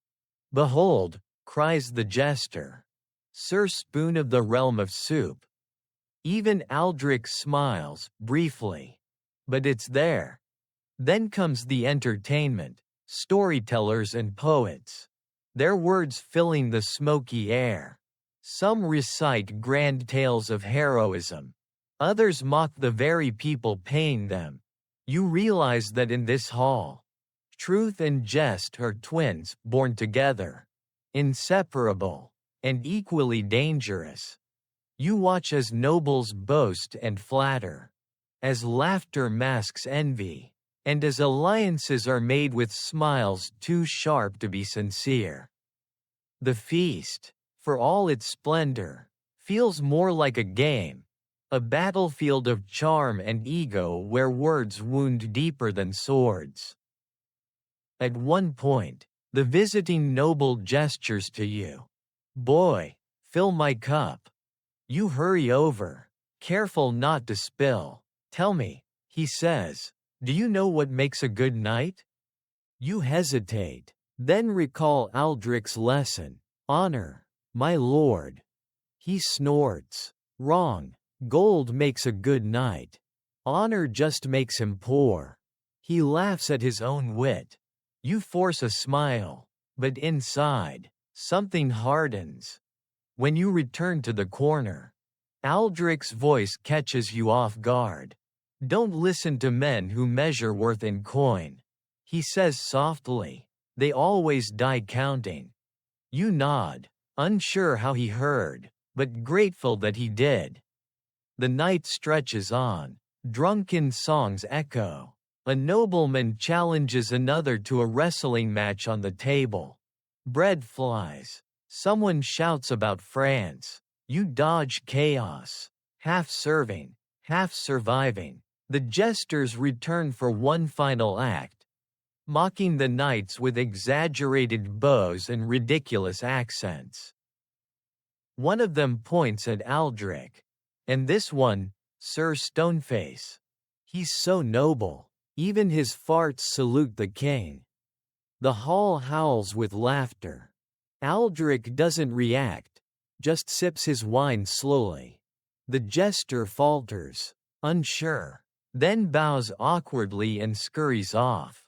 "Behold," cries the jester, "Sir Spoon of the realm of soup." Even Aldrich smiles, briefly. But it's there. Then comes the entertainment, storytellers and poets. Their words filling the smoky air. Some recite grand tales of heroism. Others mock the very people paying them. You realize that in this hall, truth and jest are twins born together. Inseparable, and equally dangerous. You watch as nobles boast and flatter, as laughter masks envy, and as alliances are made with smiles too sharp to be sincere. The feast, for all its splendor, feels more like a game, a battlefield of charm and ego where words wound deeper than swords. At one point, the visiting noble gestures to you. "Boy, fill my cup." You hurry over, careful not to spill. "Tell me," he says, "do you know what makes a good knight?" You hesitate, then recall Aldrich's lesson. "Honor, my lord." He snorts. "Wrong. Gold makes a good knight. Honor just makes him poor." He laughs at his own wit. You force a smile, but inside, something hardens. When you return to the corner, Aldrich's voice catches you off guard. "Don't listen to men who measure worth in coin," he says softly. "They always die counting." You nod, unsure how he heard, but grateful that he did. The night stretches on. Drunken songs echo. A nobleman challenges another to a wrestling match on the table. Bread flies. Someone shouts about France. You dodge chaos. Half serving, half surviving. The jesters return for one final act, mocking the knights with exaggerated bows and ridiculous accents. One of them points at Aldrich. "And this one, Sir Stoneface. He's so noble. Even his farts salute the king." The hall howls with laughter. Aldrich doesn't react, just sips his wine slowly. The jester falters, unsure, then bows awkwardly and scurries off.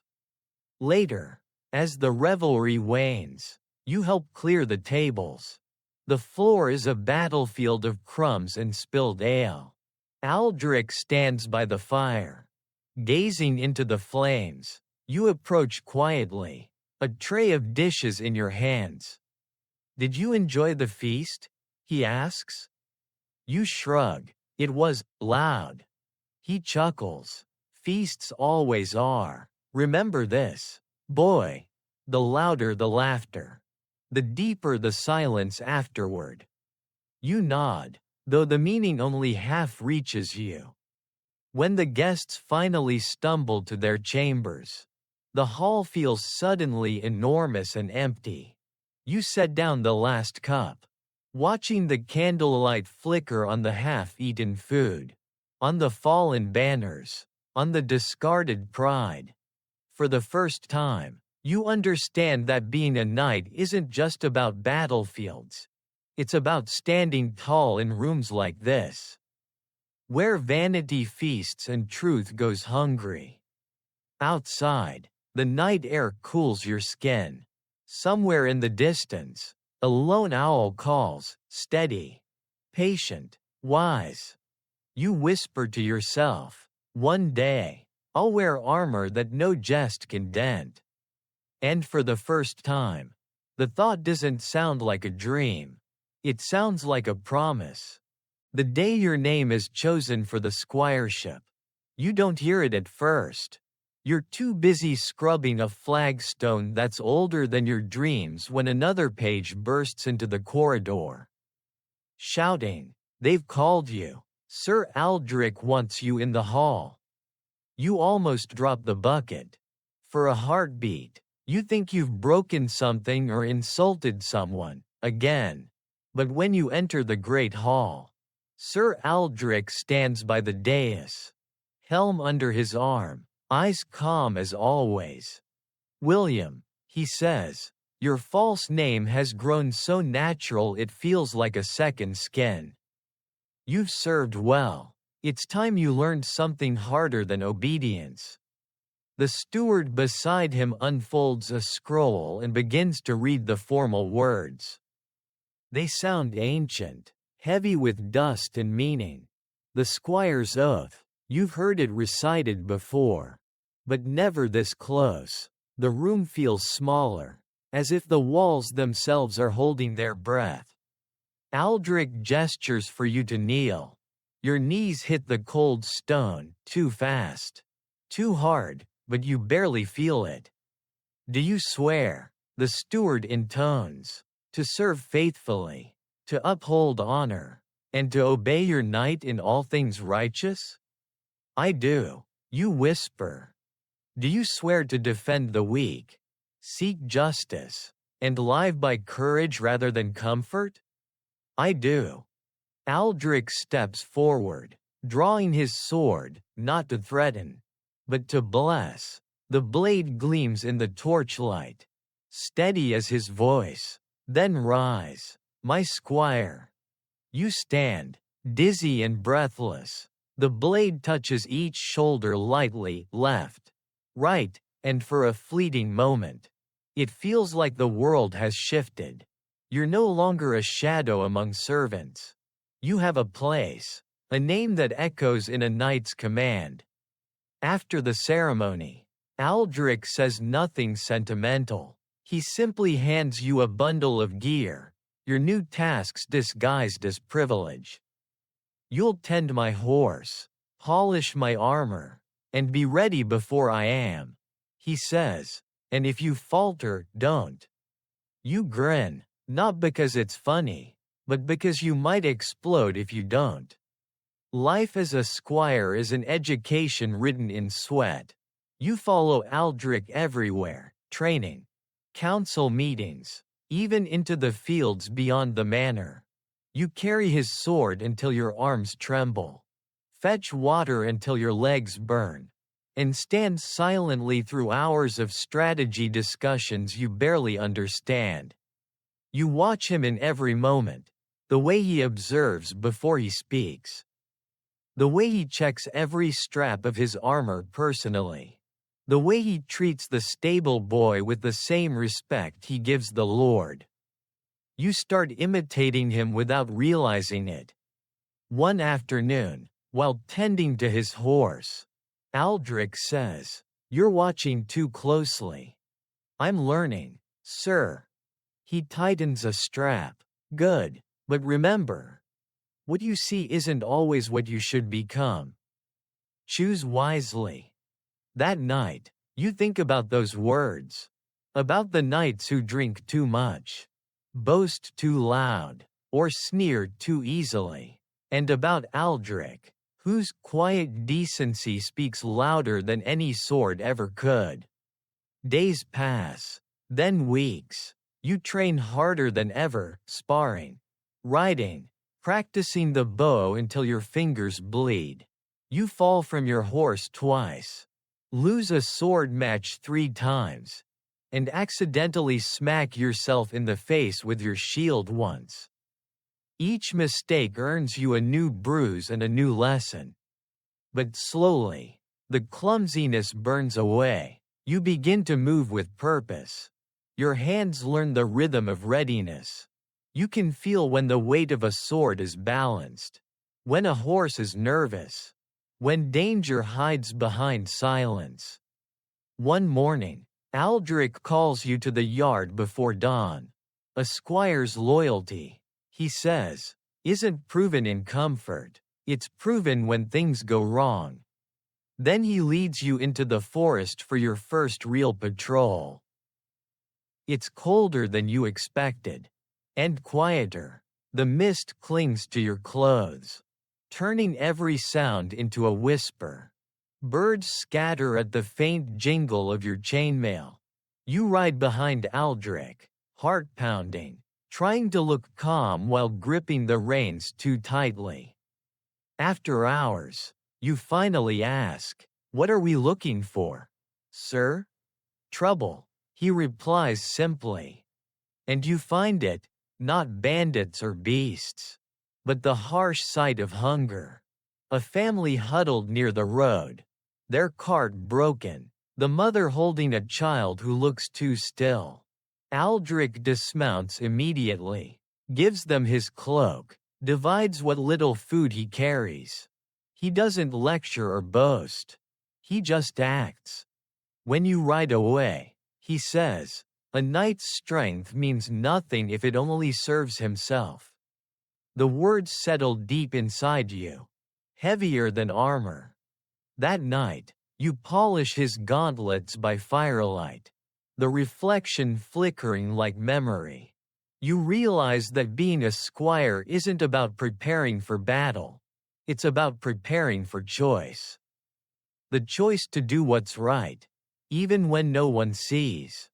Later, as the revelry wanes, you help clear the tables. The floor is a battlefield of crumbs and spilled ale. Aldrich stands by the fire. Gazing into the flames, you approach quietly, a tray of dishes in your hands. "Did you enjoy the feast?" he asks. You shrug. "It was loud." He chuckles. "Feasts always are. Remember this, boy. The louder the laughter, the deeper the silence afterward." You nod, though the meaning only half reaches you. When the guests finally stumble to their chambers, the hall feels suddenly enormous and empty. You set down the last cup, watching the candlelight flicker on the half-eaten food, on the fallen banners, on the discarded pride. For the first time, you understand that being a knight isn't just about battlefields. It's about standing tall in rooms like this, where vanity feasts and truth goes hungry. Outside, the night air cools your skin. Somewhere in the distance, a lone owl calls, steady, patient, wise. You whisper to yourself, "One day, I'll wear armor that no jest can dent." And for the first time, the thought doesn't sound like a dream. It sounds like a promise. The day your name is chosen for the squireship, you don't hear it at first. You're too busy scrubbing a flagstone that's older than your dreams when another page bursts into the corridor, shouting, "They've called you. Sir Aldrich wants you in the hall." You almost drop the bucket. For a heartbeat, you think you've broken something or insulted someone, again. But when you enter the great hall, Sir Aldrich stands by the dais, helm under his arm, eyes calm as always. "William," he says, "your false name has grown so natural it feels like a second skin. You've served well. It's time you learned something harder than obedience." The steward beside him unfolds a scroll and begins to read the formal words. They sound ancient, heavy with dust and meaning. The squire's oath, you've heard it recited before. But never this close. The room feels smaller, as if the walls themselves are holding their breath. Aldrich gestures for you to kneel. Your knees hit the cold stone, too fast, too hard, but you barely feel it. "Do you swear," the steward intones, "to serve faithfully, to uphold honor, and to obey your knight in all things righteous?" "I do," you whisper. "Do you swear to defend the weak, seek justice, and live by courage rather than comfort?" "I do." Aldrich steps forward, drawing his sword, not to threaten, but to bless. The blade gleams in the torchlight, steady as his voice. "Then rise, my squire." You stand, dizzy and breathless. The blade touches each shoulder lightly, left, right, and for a fleeting moment, it feels like the world has shifted. You're no longer a shadow among servants. You have a place, a name that echoes in a knight's command. After the ceremony, Aldrich says nothing sentimental. He simply hands you a bundle of gear, your new tasks disguised as privilege. "You'll tend my horse, polish my armor, and be ready before I am," he says, "and if you falter, don't." You grin, not because it's funny, but because you might explode if you don't. Life as a squire is an education written in sweat. You follow Aldrich everywhere, training, council meetings, even into the fields beyond the manor. You carry his sword until your arms tremble, fetch water until your legs burn, and stand silently through hours of strategy discussions you barely understand. You watch him in every moment, the way he observes before he speaks, the way he checks every strap of his armor personally, the way he treats the stable boy with the same respect he gives the Lord. You start imitating him without realizing it. One afternoon, while tending to his horse, Aldrich says, "You're watching too closely." "I'm learning, sir." He tightens a strap. "Good. But remember, what you see isn't always what you should become. Choose wisely." That night, you think about those words. About the knights who drink too much, boast too loud, or sneer too easily. And about Aldrich, whose quiet decency speaks louder than any sword ever could. Days pass, then weeks. You train harder than ever, sparring, riding, practicing the bow until your fingers bleed. You fall from your horse twice, lose a sword match 3 times, and accidentally smack yourself in the face with your shield once. Each mistake earns you a new bruise and a new lesson. But slowly, the clumsiness burns away. You begin to move with purpose. Your hands learn the rhythm of readiness. You can feel when the weight of a sword is balanced, when a horse is nervous, when danger hides behind silence. One morning, Aldrich calls you to the yard before dawn. A squire's loyalty, he says, isn't proven in comfort. It's proven when things go wrong. Then he leads you into the forest for your first real patrol. It's colder than you expected. And quieter. The mist clings to your clothes, turning every sound into a whisper. Birds scatter at the faint jingle of your chainmail. You ride behind Aldrich, heart pounding, trying to look calm while gripping the reins too tightly. After hours, you finally ask, "What are we looking for, sir?" "Trouble," he replies simply. And you find it, not bandits or beasts, but the harsh sight of hunger. A family huddled near the road, their cart broken, the mother holding a child who looks too still. Aldrich dismounts immediately, gives them his cloak, divides what little food he carries. He doesn't lecture or boast. He just acts. When you ride away, he says, a knight's strength means nothing if it only serves himself. The words settle deep inside you, heavier than armor. That night, you polish his gauntlets by firelight, the reflection flickering like memory. You realize that being a squire isn't about preparing for battle. It's about preparing for choice. The choice to do what's right, even when no one sees.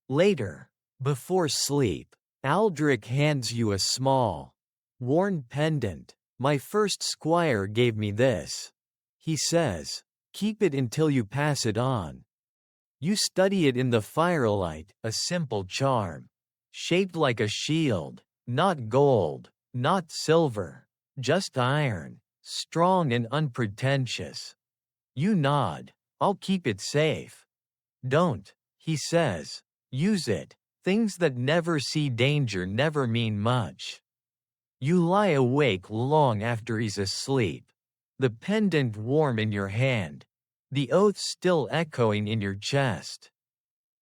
Later, before sleep, Aldrich hands you a small, worn pendant. "My first squire gave me this," he says. "Keep it until you pass it on." You study it in the firelight, a simple charm, shaped like a shield, not gold, not silver, just iron, strong and unpretentious. You nod. "I'll keep it safe." "Don't," he says. "Use it. Things that never see danger never mean much." You lie awake long after he's asleep, the pendant warm in your hand, the oath still echoing in your chest.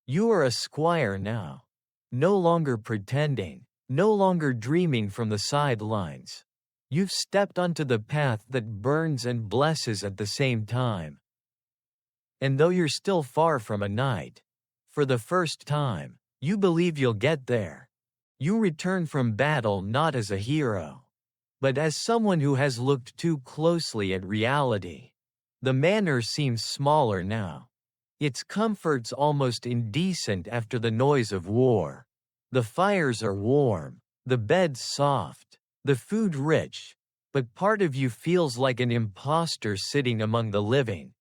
You are a squire now. No longer pretending, no longer dreaming from the sidelines. You've stepped onto the path that burns and blesses at the same time. And though you're still far from a knight, for the first time, you believe you'll get there. You return from battle not as a hero, but as someone who has looked too closely at reality. The manor seems smaller now. Its comforts almost indecent after the noise of war. The fires are warm, the beds soft, the food rich, but part of you feels like an imposter sitting among the living.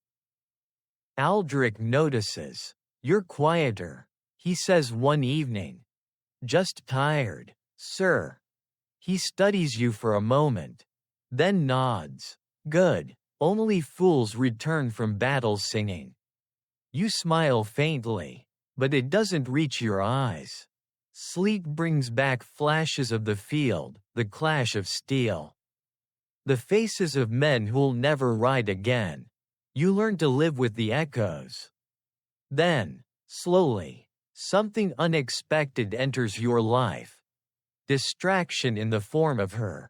Aldrich notices. "You're quieter," he says one evening. "Just tired, sir." He studies you for a moment, then nods. "Good. Only fools return from battle singing." You smile faintly, but it doesn't reach your eyes. Sleep brings back flashes of the field, the clash of steel. The faces of men who'll never ride again. You learn to live with the echoes. Then, slowly, something unexpected enters your life. Distraction in the form of her.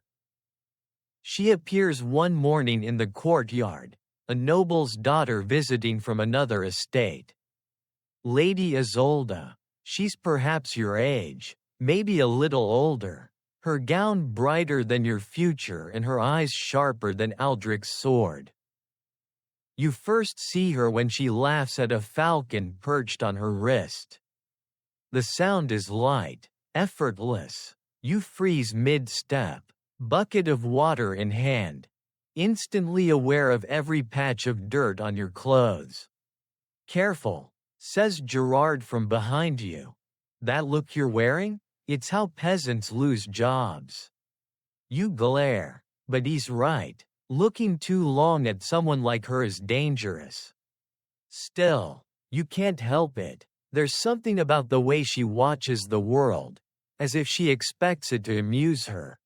She appears one morning in the courtyard, a noble's daughter visiting from another estate. Lady Isolda. She's perhaps your age, maybe a little older. Her gown brighter than your future and her eyes sharper than Aldrich's sword. You first see her when she laughs at a falcon perched on her wrist. The sound is light, effortless. You freeze mid-step, bucket of water in hand, instantly aware of every patch of dirt on your clothes. "Careful," says Gerard from behind you. "That look you're wearing? It's how peasants lose jobs." You glare, but he's right. Looking too long at someone like her is dangerous. Still, you can't help it. There's something about the way she watches the world, as if she expects it to amuse her.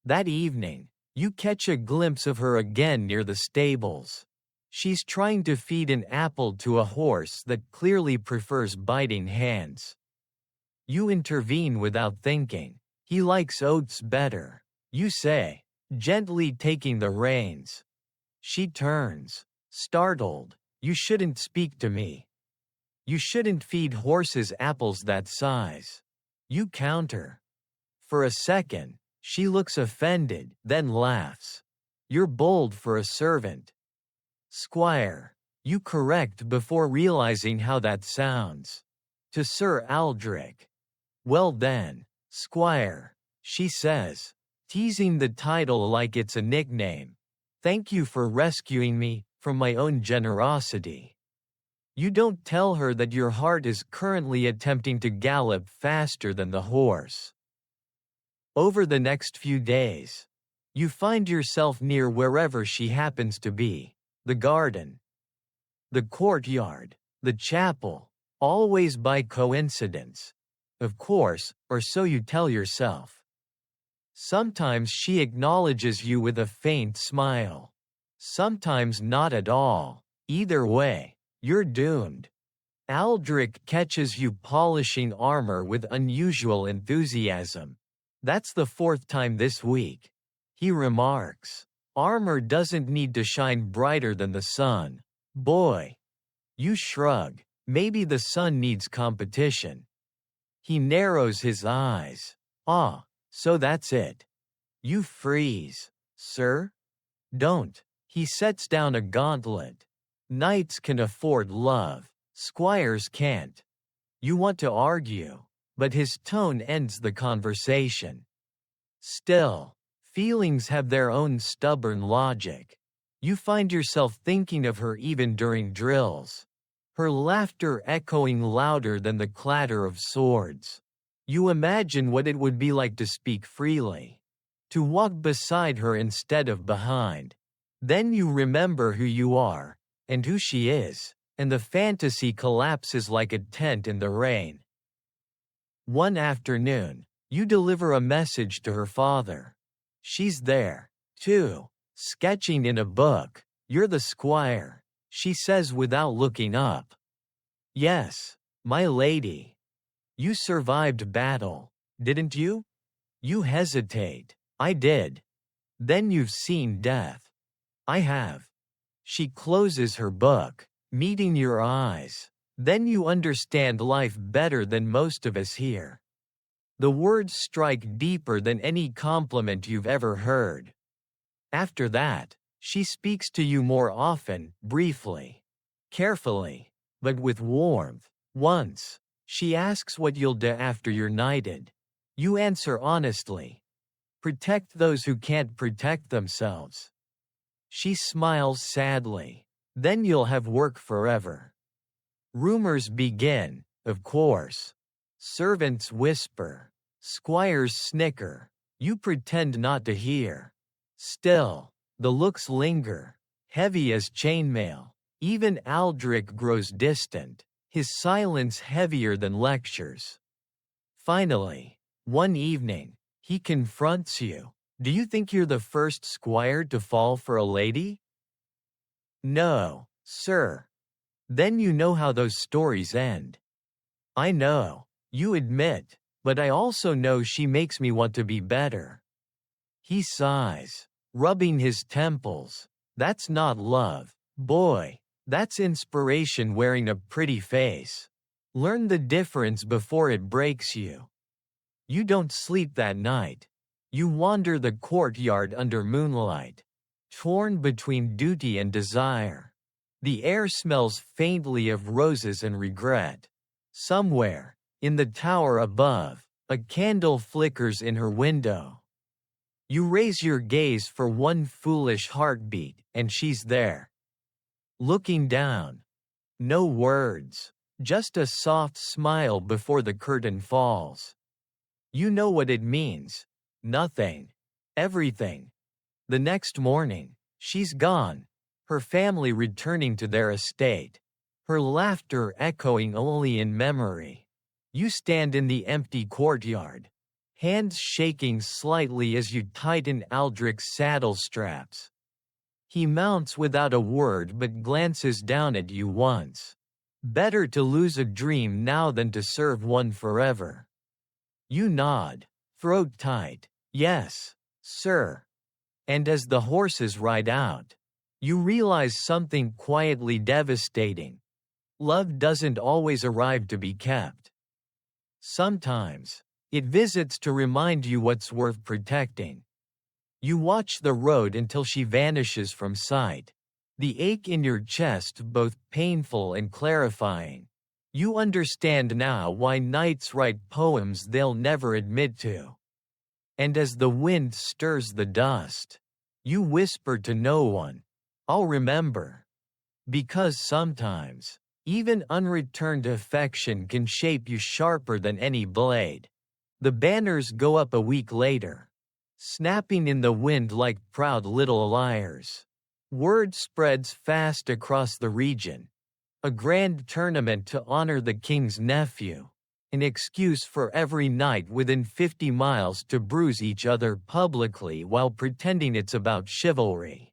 That evening, you catch a glimpse of her again near the stables. She's trying to feed an apple to a horse that clearly prefers biting hands. You intervene without thinking. "He likes oats better," you say, gently taking the reins. She turns, startled. "You shouldn't speak to me. You shouldn't feed horses apples that size." You counter. For a second, she looks offended, then laughs. "You're bold for a servant." "Squire," you correct before realizing how that sounds. "To Sir Aldrich." "Well then, Squire," she says, teasing the title like it's a nickname. "Thank you for rescuing me from my own generosity." You don't tell her that your heart is currently attempting to gallop faster than the horse. Over the next few days, you find yourself near wherever she happens to be. The garden, the courtyard, the chapel, always by coincidence. Of course, or so you tell yourself. Sometimes she acknowledges you with a faint smile. Sometimes not at all. Either way, you're doomed. Aldrich catches you polishing armor with unusual enthusiasm. "That's the fourth time this week," he remarks. "Armor doesn't need to shine brighter than the sun, boy." You shrug. Maybe the sun needs competition. He narrows his eyes. "Ah, so that's it." You freeze. "Sir?" "Don't." He sets down a gauntlet. "Knights can afford love. Squires can't." You want to argue, but his tone ends the conversation. Still, feelings have their own stubborn logic. You find yourself thinking of her even during drills. Her laughter echoing louder than the clatter of swords. You imagine what it would be like to speak freely. To walk beside her instead of behind. Then you remember who you are, and who she is, and the fantasy collapses like a tent in the rain. One afternoon, you deliver a message to her father. She's there, too, sketching in a book. "You're the squire," she says without looking up. "Yes, my lady." "You survived battle, didn't you?" You hesitate. "I did." "Then you've seen death." "I have." She closes her book, meeting your eyes. Then you understand life better than most of us here. The words strike deeper than any compliment you've ever heard. After that, she speaks to you more often, briefly, carefully, but with warmth. Once, she asks what you'll do after you're knighted. You answer honestly. "Protect those who can't protect themselves." She smiles sadly. "Then you'll have work forever." Rumors begin, of course. Servants whisper. Squires snicker. You pretend not to hear. Still, the looks linger, heavy as chainmail. Even Aldrich grows distant, his silence heavier than lectures. Finally, one evening, he confronts you. "Do you think you're the first squire to fall for a lady?" No, sir. Then you know how those stories end. I know, you admit, but I also know she makes me want to be better. He sighs, rubbing his temples. That's not love, boy. That's inspiration wearing a pretty face. Learn the difference before it breaks you. You don't sleep that night. You wander the courtyard under moonlight, torn between duty and desire. The air smells faintly of roses and regret. Somewhere, in the tower above, a candle flickers in her window. You raise your gaze for one foolish heartbeat, and she's there. Looking down. No words, just a soft smile before the curtain falls. You know what it means. Nothing. Everything. The next morning, she's gone, her family returning to their estate, her laughter echoing only in memory. You stand in the empty courtyard, hands shaking slightly as you tighten Aldrich's saddle straps. He mounts without a word but glances down at you once. Better to lose a dream now than to serve one forever. You nod, throat tight. Yes, sir. And as the horses ride out, you realize something quietly devastating. Love doesn't always arrive to be kept. Sometimes, it visits to remind you what's worth protecting. You watch the road until she vanishes from sight. The ache in your chest both painful and clarifying. You understand now why knights write poems they'll never admit to. And as the wind stirs the dust, you whisper to no one, "I'll remember." Because sometimes, even unreturned affection can shape you sharper than any blade. The banners go up a week later, snapping in the wind like proud little lyres. Word spreads fast across the region. A grand tournament to honor the king's nephew. An excuse for every knight within 50 miles to bruise each other publicly while pretending it's about chivalry.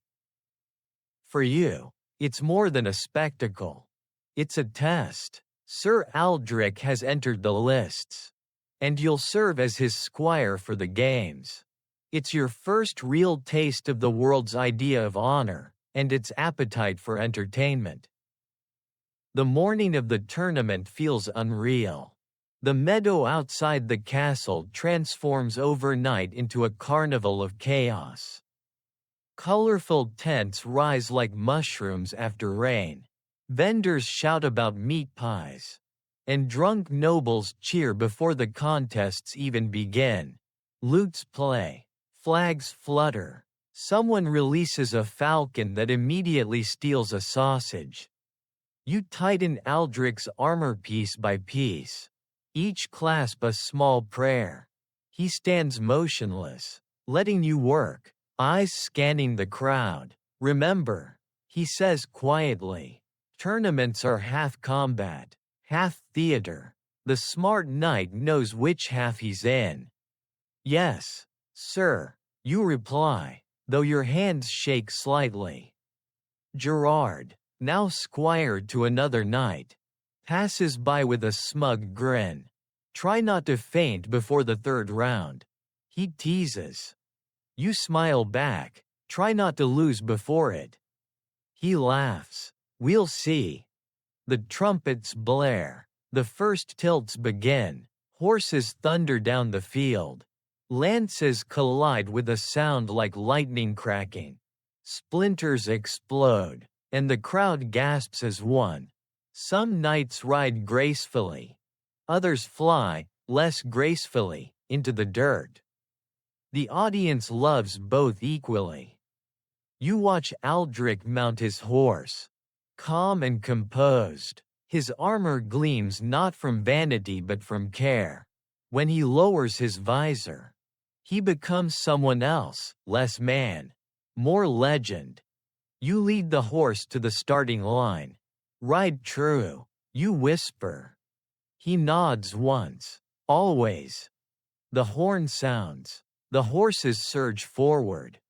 For you, it's more than a spectacle. It's a test. Sir Aldrich has entered the lists. And you'll serve as his squire for the games. It's your first real taste of the world's idea of honor, and its appetite for entertainment. The morning of the tournament feels unreal. The meadow outside the castle transforms overnight into a carnival of chaos. Colorful tents rise like mushrooms after rain. Vendors shout about meat pies. And drunk nobles cheer before the contests even begin. Lutes play. Flags flutter. Someone releases a falcon that immediately steals a sausage. You tighten Aldrich's armor piece by piece. Each clasp a small prayer. He stands motionless, letting you work, eyes scanning the crowd. Remember, he says quietly, tournaments are half combat, half theater. The smart knight knows which half he's in. Yes, sir, you reply, though your hands shake slightly. Gerard, now squire to another knight, passes by with a smug grin. Try not to faint before the third round. He teases. You smile back. Try not to lose before it. He laughs. We'll see. The trumpets blare. The first tilts begin. Horses thunder down the field. Lances collide with a sound like lightning cracking. Splinters explode, and the crowd gasps as one. Some knights ride gracefully. Others fly, less gracefully, into the dirt. The audience loves both equally. You watch Aldrich mount his horse. Calm and composed, his armor gleams not from vanity but from care. When he lowers his visor, he becomes someone else, less man, more legend. You lead the horse to the starting line. Ride true, you whisper. He nods once. Always. The horn sounds. The horses surge forward.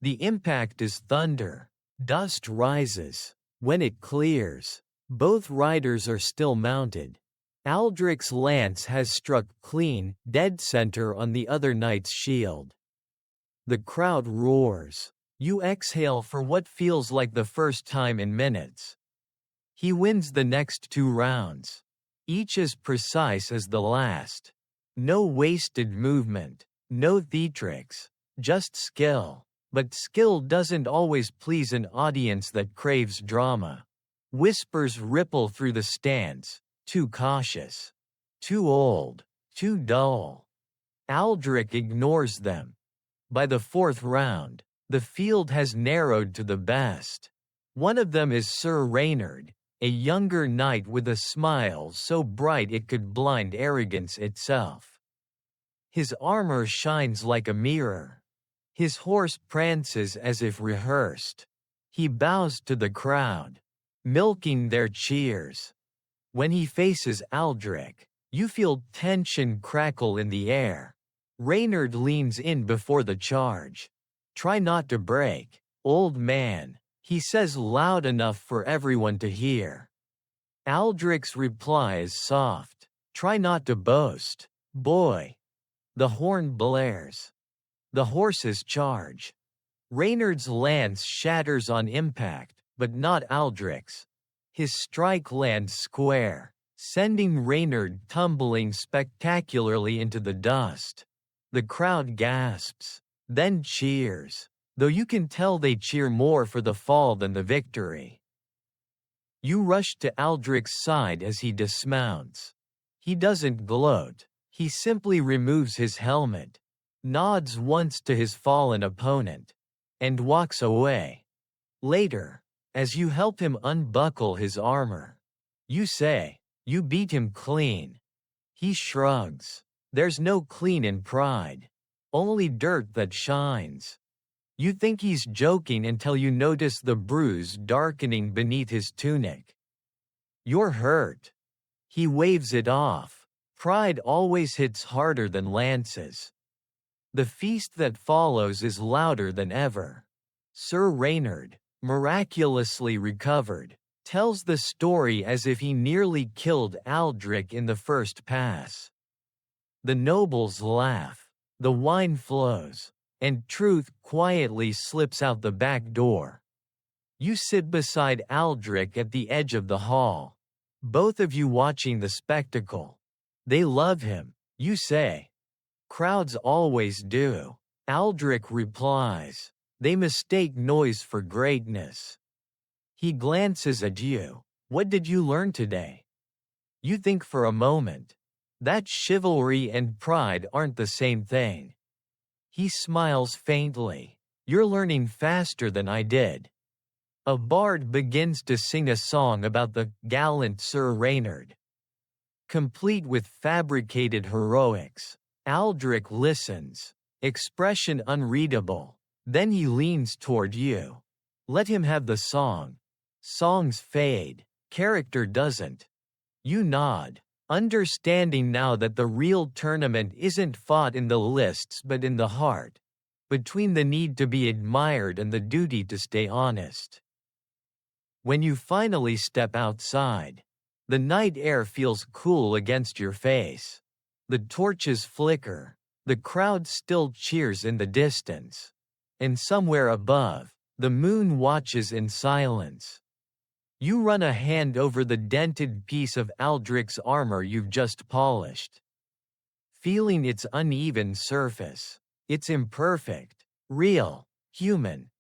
The impact is thunder. Dust rises. When it clears, both riders are still mounted. Aldrich's lance has struck clean, dead center on the other knight's shield. The crowd roars. You exhale for what feels like the first time in minutes. He wins the next 2 rounds, each as precise as the last. No wasted movement, no theatrics, just skill. But skill doesn't always please an audience that craves drama. Whispers ripple through the stands, too cautious, too old, too dull. Aldrich ignores them. By the 4th round, the field has narrowed to the best. One of them is Sir Reynard, a younger knight with a smile so bright it could blind arrogance itself. His armor shines like a mirror. His horse prances as if rehearsed. He bows to the crowd, milking their cheers. When he faces Aldrich, you feel tension crackle in the air. Reynard leans in before the charge. "Try not to break, old man," he says loud enough for everyone to hear. Aldrich's reply is soft. "Try not to boast, boy." The horn blares. The horses charge. Reynard's lance shatters on impact, but not Aldrich's. His strike lands square, sending Reynard tumbling spectacularly into the dust. The crowd gasps, then cheers, though you can tell they cheer more for the fall than the victory. You rush to Aldrich's side as he dismounts. He doesn't gloat, he simply removes his helmet, nods once to his fallen opponent, and walks away. Later, as you help him unbuckle his armor, you say, "You beat him clean." He shrugs. There's no clean in pride, only dirt that shines. You think he's joking until you notice the bruise darkening beneath his tunic. You're hurt. He waves it off. Pride always hits harder than lances. The feast that follows is louder than ever. Sir Reynard, miraculously recovered, tells the story as if he nearly killed Aldrich in the first pass. The nobles laugh, the wine flows, and truth quietly slips out the back door. You sit beside Aldrich at the edge of the hall, both of you watching the spectacle. They love him, you say. Crowds always do. Aldrich replies. They mistake noise for greatness. He glances at you. What did you learn today? You think for a moment. That chivalry and pride aren't the same thing. He smiles faintly. You're learning faster than I did. A bard begins to sing a song about the gallant Sir Reynard, complete with fabricated heroics. Aldrich listens, expression unreadable. Then he leans toward you. Let him have the song. Songs fade, character doesn't. You nod, understanding now that the real tournament isn't fought in the lists but in the heart, between the need to be admired and the duty to stay honest. When you finally step outside, the night air feels cool against your face. The torches flicker, the crowd still cheers in the distance. And somewhere above, the moon watches in silence. You run a hand over the dented piece of Aldrich's armor you've just polished, feeling its uneven surface. It's imperfect, real, human.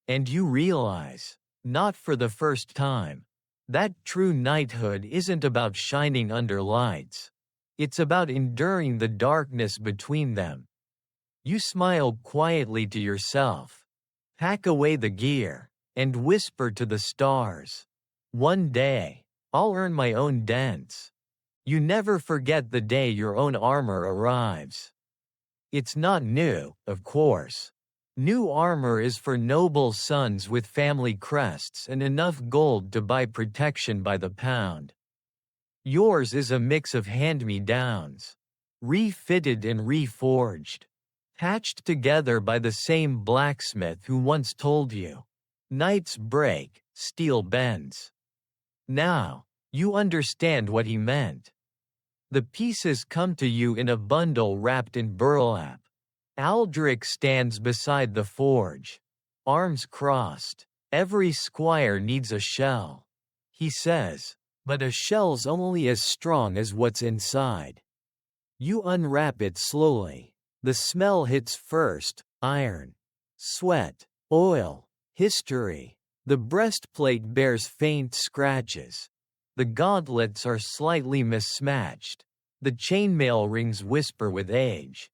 And you realize, not for the first time, that true knighthood isn't about shining under lights. It's about enduring the darkness between them. You smile quietly to yourself, pack away the gear, and whisper to the stars. One day, I'll earn my own dents. You never forget the day your own armor arrives. It's not new, of course. New armor is for noble sons with family crests and enough gold to buy protection by the pound. Yours is a mix of hand-me-downs, refitted and reforged, patched together by the same blacksmith who once told you, Nights break, steel bends. Now, you understand what he meant. The pieces come to you in a bundle wrapped in burlap. Aldrich stands beside the forge, arms crossed. Every squire needs a shell, he says, but a shell's only as strong as what's inside. You unwrap it slowly. The smell hits first: iron, sweat, oil, history. The breastplate bears faint scratches. The gauntlets are slightly mismatched. The chainmail rings whisper with age.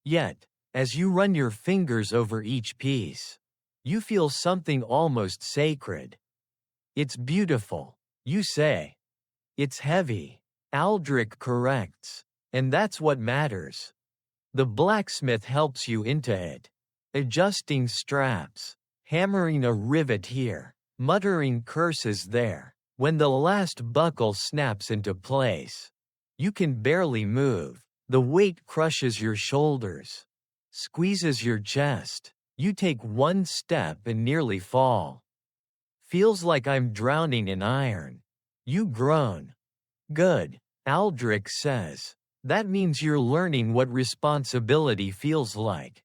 Yet, as you run your fingers over each piece, you feel something almost sacred. It's beautiful, you say. It's heavy, Aldrich corrects, and that's what matters. The blacksmith helps you into it, adjusting straps, hammering a rivet here, muttering curses there. When the last buckle snaps into place, you can barely move. The weight crushes your shoulders, squeezes your chest. You take one step and nearly fall. Feels like I'm drowning in iron. You groan. Good, Aldrich says. That means you're learning what responsibility feels like.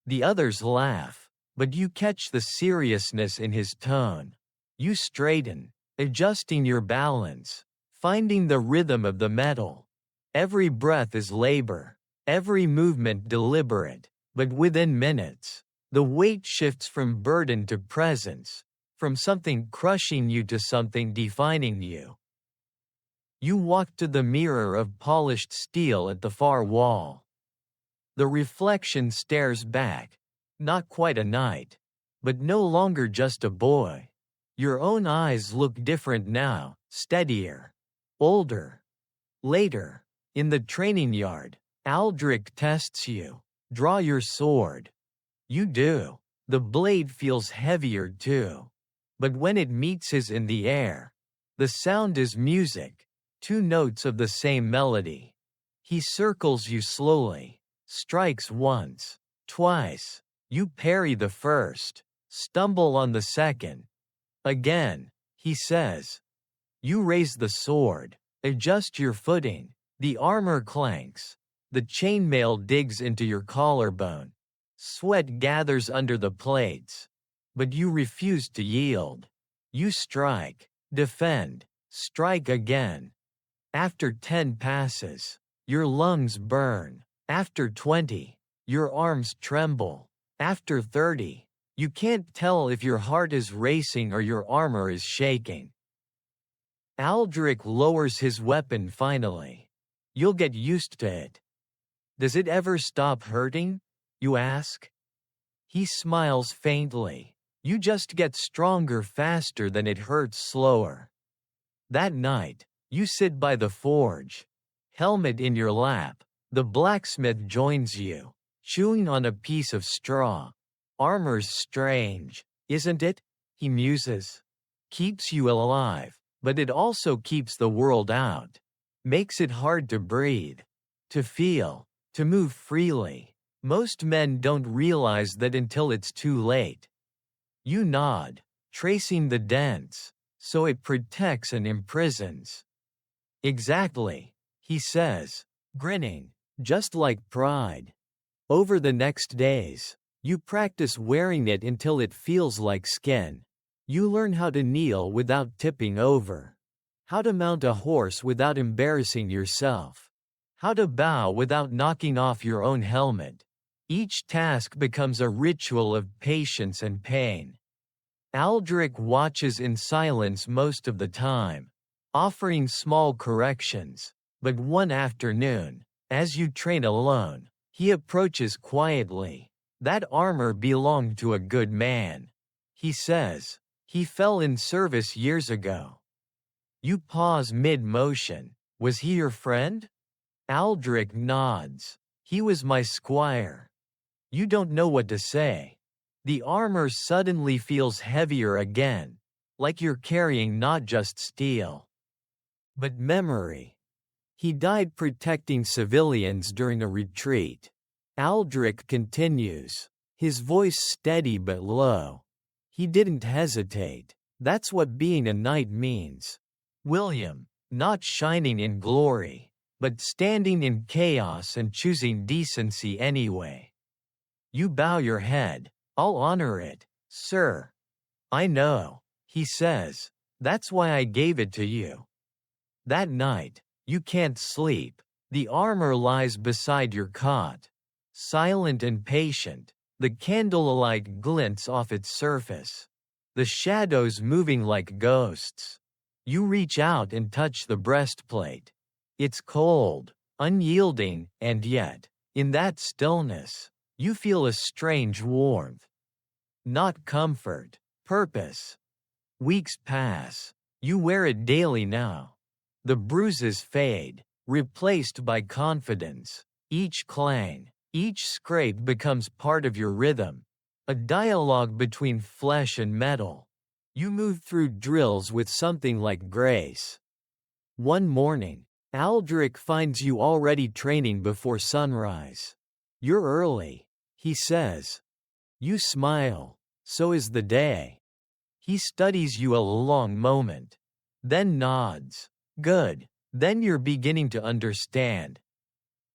The others laugh, but you catch the seriousness in his tone. You straighten, adjusting your balance, finding the rhythm of the metal. Every breath is labor, every movement deliberate, but within minutes, the weight shifts from burden to presence, from something crushing you to something defining you. You walk to the mirror of polished steel at the far wall. The reflection stares back, not quite a knight, but no longer just a boy. Your own eyes look different now, steadier, older. Later, in the training yard, Aldrich tests you. Draw your sword. You do. The blade feels heavier too. But when it meets his in the air, the sound is music, two notes of the same melody. He circles you slowly, strikes once, twice. You parry the first, stumble on the second. Again, he says. You raise the sword, adjust your footing. The armor clanks. The chainmail digs into your collarbone. Sweat gathers under the plates. But you refuse to yield. You strike, defend, strike again. After 10 passes, your lungs burn. After 20, your arms tremble. After 30, you can't tell if your heart is racing or your armor is shaking. Aldrich lowers his weapon finally. You'll get used to it. Does it ever stop hurting? You ask. He smiles faintly. You just get stronger faster than it hurts slower. That night, you sit by the forge, helmet in your lap. The blacksmith joins you, chewing on a piece of straw. Armor's strange, isn't it? He muses. Keeps you alive, but it also keeps the world out. Makes it hard to breathe, to feel, to move freely. Most men don't realize that until it's too late. You nod, tracing the dents, so it protects and imprisons. Exactly, he says, grinning, just like pride. Over the next days, you practice wearing it until it feels like skin. You learn how to kneel without tipping over, how to mount a horse without embarrassing yourself, how to bow without knocking off your own helmet. Each task becomes a ritual of patience and pain. Aldrich watches in silence most of the time, offering small corrections, but one afternoon, as you train alone, he approaches quietly. That armor belonged to a good man, he says. He fell in service years ago. You pause mid-motion. Was he your friend? Aldrich nods. He was my squire. You don't know what to say. The armor suddenly feels heavier again, like you're carrying not just steel, but memory. He died protecting civilians during a retreat. Aldrich continues, his voice steady but low. He didn't hesitate. That's what being a knight means. William, not shining in glory, but standing in chaos and choosing decency anyway. You bow your head. I'll honor it, sir. I know, he says. That's why I gave it to you. That night, you can't sleep. The armor lies beside your cot. Silent and patient, the candlelight glints off its surface. The shadows moving like ghosts. You reach out and touch the breastplate. It's cold, unyielding, and yet, in that stillness, you feel a strange warmth. Not comfort, purpose. Weeks pass. You wear it daily now. The bruises fade, replaced by confidence. Each clang, each scrape becomes part of your rhythm, a dialogue between flesh and metal. You move through drills with something like grace. One morning, Aldrich finds you already training before sunrise. You're early, he says. You smile. So is the day. He studies you a long moment, then nods. Good. Then you're beginning to understand.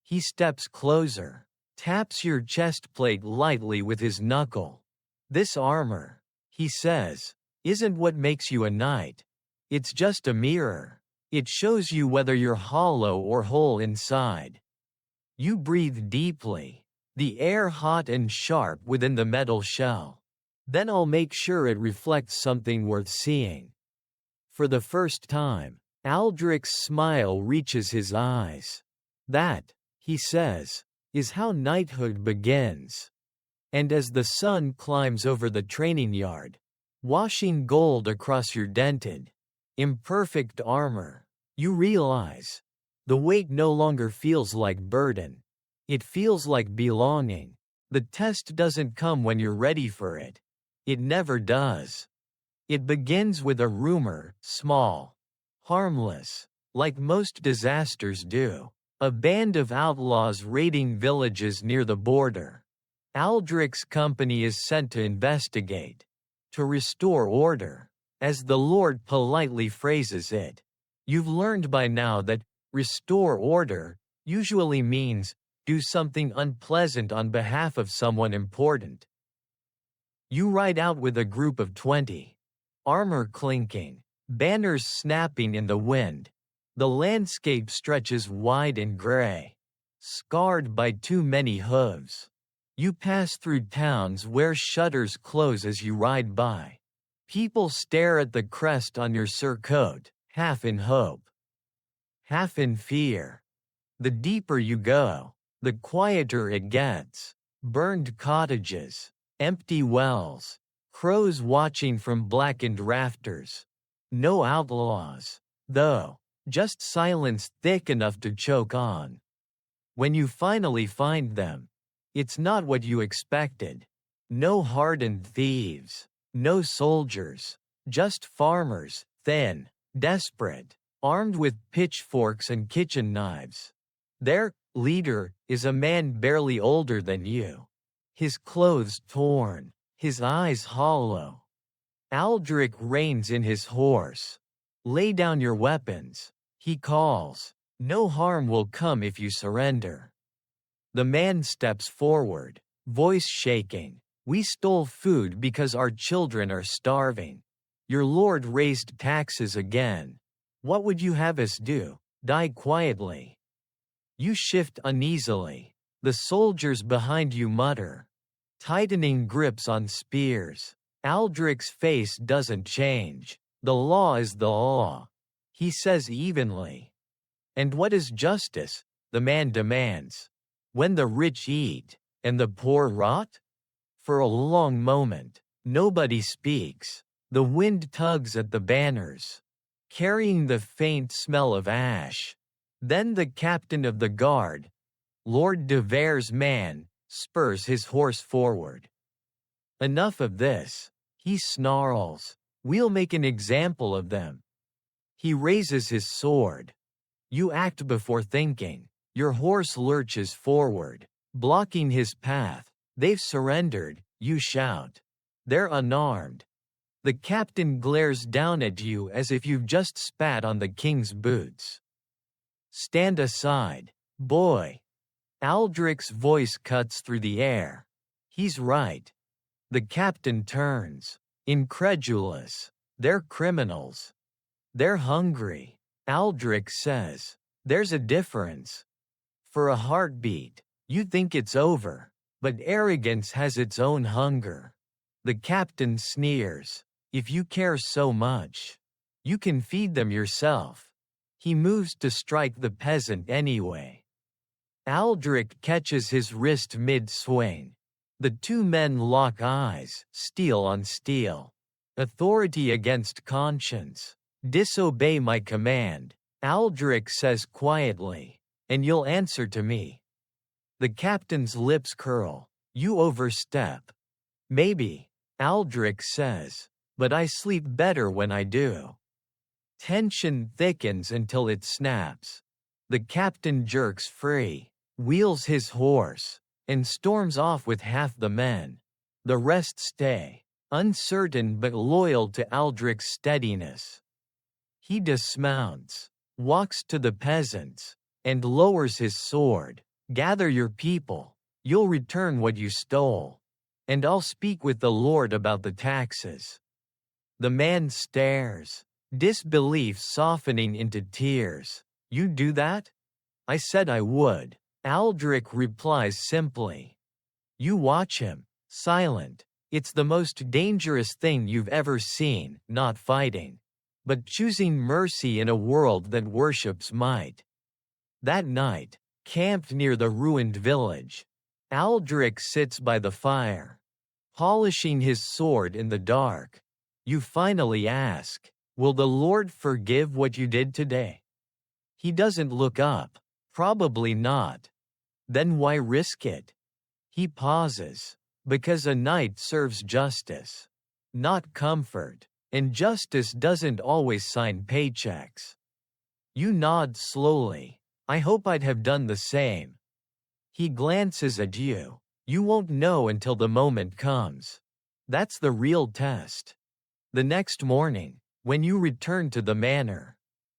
He steps closer, taps your chest plate lightly with his knuckle. This armor, he says, isn't what makes you a knight. It's just a mirror. It shows you whether you're hollow or whole inside. You breathe deeply, the air hot and sharp within the metal shell. Then I'll make sure it reflects something worth seeing. For the first time, Aldrich's smile reaches his eyes. That, he says, is how knighthood begins. And as the sun climbs over the training yard, washing gold across your dented, imperfect armor, you realize the weight no longer feels like burden. It feels like belonging. The test doesn't come when you're ready for it. It never does. It begins with a rumor, small, harmless, like most disasters do. A band of outlaws raiding villages near the border. Aldrich's company is sent to investigate, to restore order, as the Lord politely phrases it. You've learned by now that restore order usually means do something unpleasant on behalf of someone important. You ride out with a group of 20. Armor clinking, banners snapping in the wind. The landscape stretches wide and gray, scarred by too many hooves. You pass through towns where shutters close as you ride by. People stare at the crest on your surcoat, half in hope, half in fear. The deeper you go, the quieter it gets. Burned cottages, empty wells, crows watching from blackened rafters. No outlaws, though, just silence thick enough to choke on. When you finally find them, it's not what you expected. No hardened thieves, no soldiers, just farmers, thin, desperate, armed with pitchforks and kitchen knives. Their leader is a man barely older than you. His clothes torn, his eyes hollow. Aldrich reins in his horse. Lay down your weapons, he calls. No harm will come if you surrender. The man steps forward, voice shaking. We stole food because our children are starving. Your lord raised taxes again. What would you have us do? Die quietly? You shift uneasily. The soldiers behind you mutter, tightening grips on spears. Aldrich's face doesn't change. The law is the law, he says evenly. And what is justice? The man demands. When the rich eat, and the poor rot? For a long moment, nobody speaks. The wind tugs at the banners, carrying the faint smell of ash. Then the captain of the guard, Lord de Vere's man, spurs his horse forward. Enough of this, he snarls. We'll make an example of them. He raises his sword. You act before thinking. Your horse lurches forward, blocking his path. They've surrendered, you shout. They're unarmed. The captain glares down at you as if you've just spat on the king's boots. Stand aside, boy. Aldrich's voice cuts through the air. He's right. The captain turns, incredulous. They're criminals. They're hungry. Aldrich says, there's a difference. For a heartbeat, you think it's over, but arrogance has its own hunger. The captain sneers. If you care so much, you can feed them yourself. He moves to strike the peasant anyway. Aldrich catches his wrist mid-swing. The two men lock eyes, steel on steel. Authority against conscience. Disobey my command, Aldrich says quietly, and you'll answer to me. The captain's lips curl. You overstep. Maybe, Aldrich says, but I sleep better when I do. Tension thickens until it snaps. The captain jerks free, wheels his horse, and storms off with half the men. The rest stay, uncertain but loyal to Aldrich's steadiness. He dismounts, walks to the peasants, and lowers his sword. Gather your people, you'll return what you stole, and I'll speak with the Lord about the taxes. The man stares, disbelief softening into tears. You do that? I said I would. Aldrich replies simply. You watch him, silent. It's the most dangerous thing you've ever seen, not fighting, but choosing mercy in a world that worships might. That night, camped near the ruined village, Aldrich sits by the fire, polishing his sword in the dark. You finally ask, will the Lord forgive what you did today? He doesn't look up. Probably not. Then why risk it? He pauses. Because a knight serves justice, not comfort, and justice doesn't always sign paychecks. You nod slowly. I hope I'd have done the same. He glances at you. You won't know until the moment comes. That's the real test. The next morning, when you return to the manor,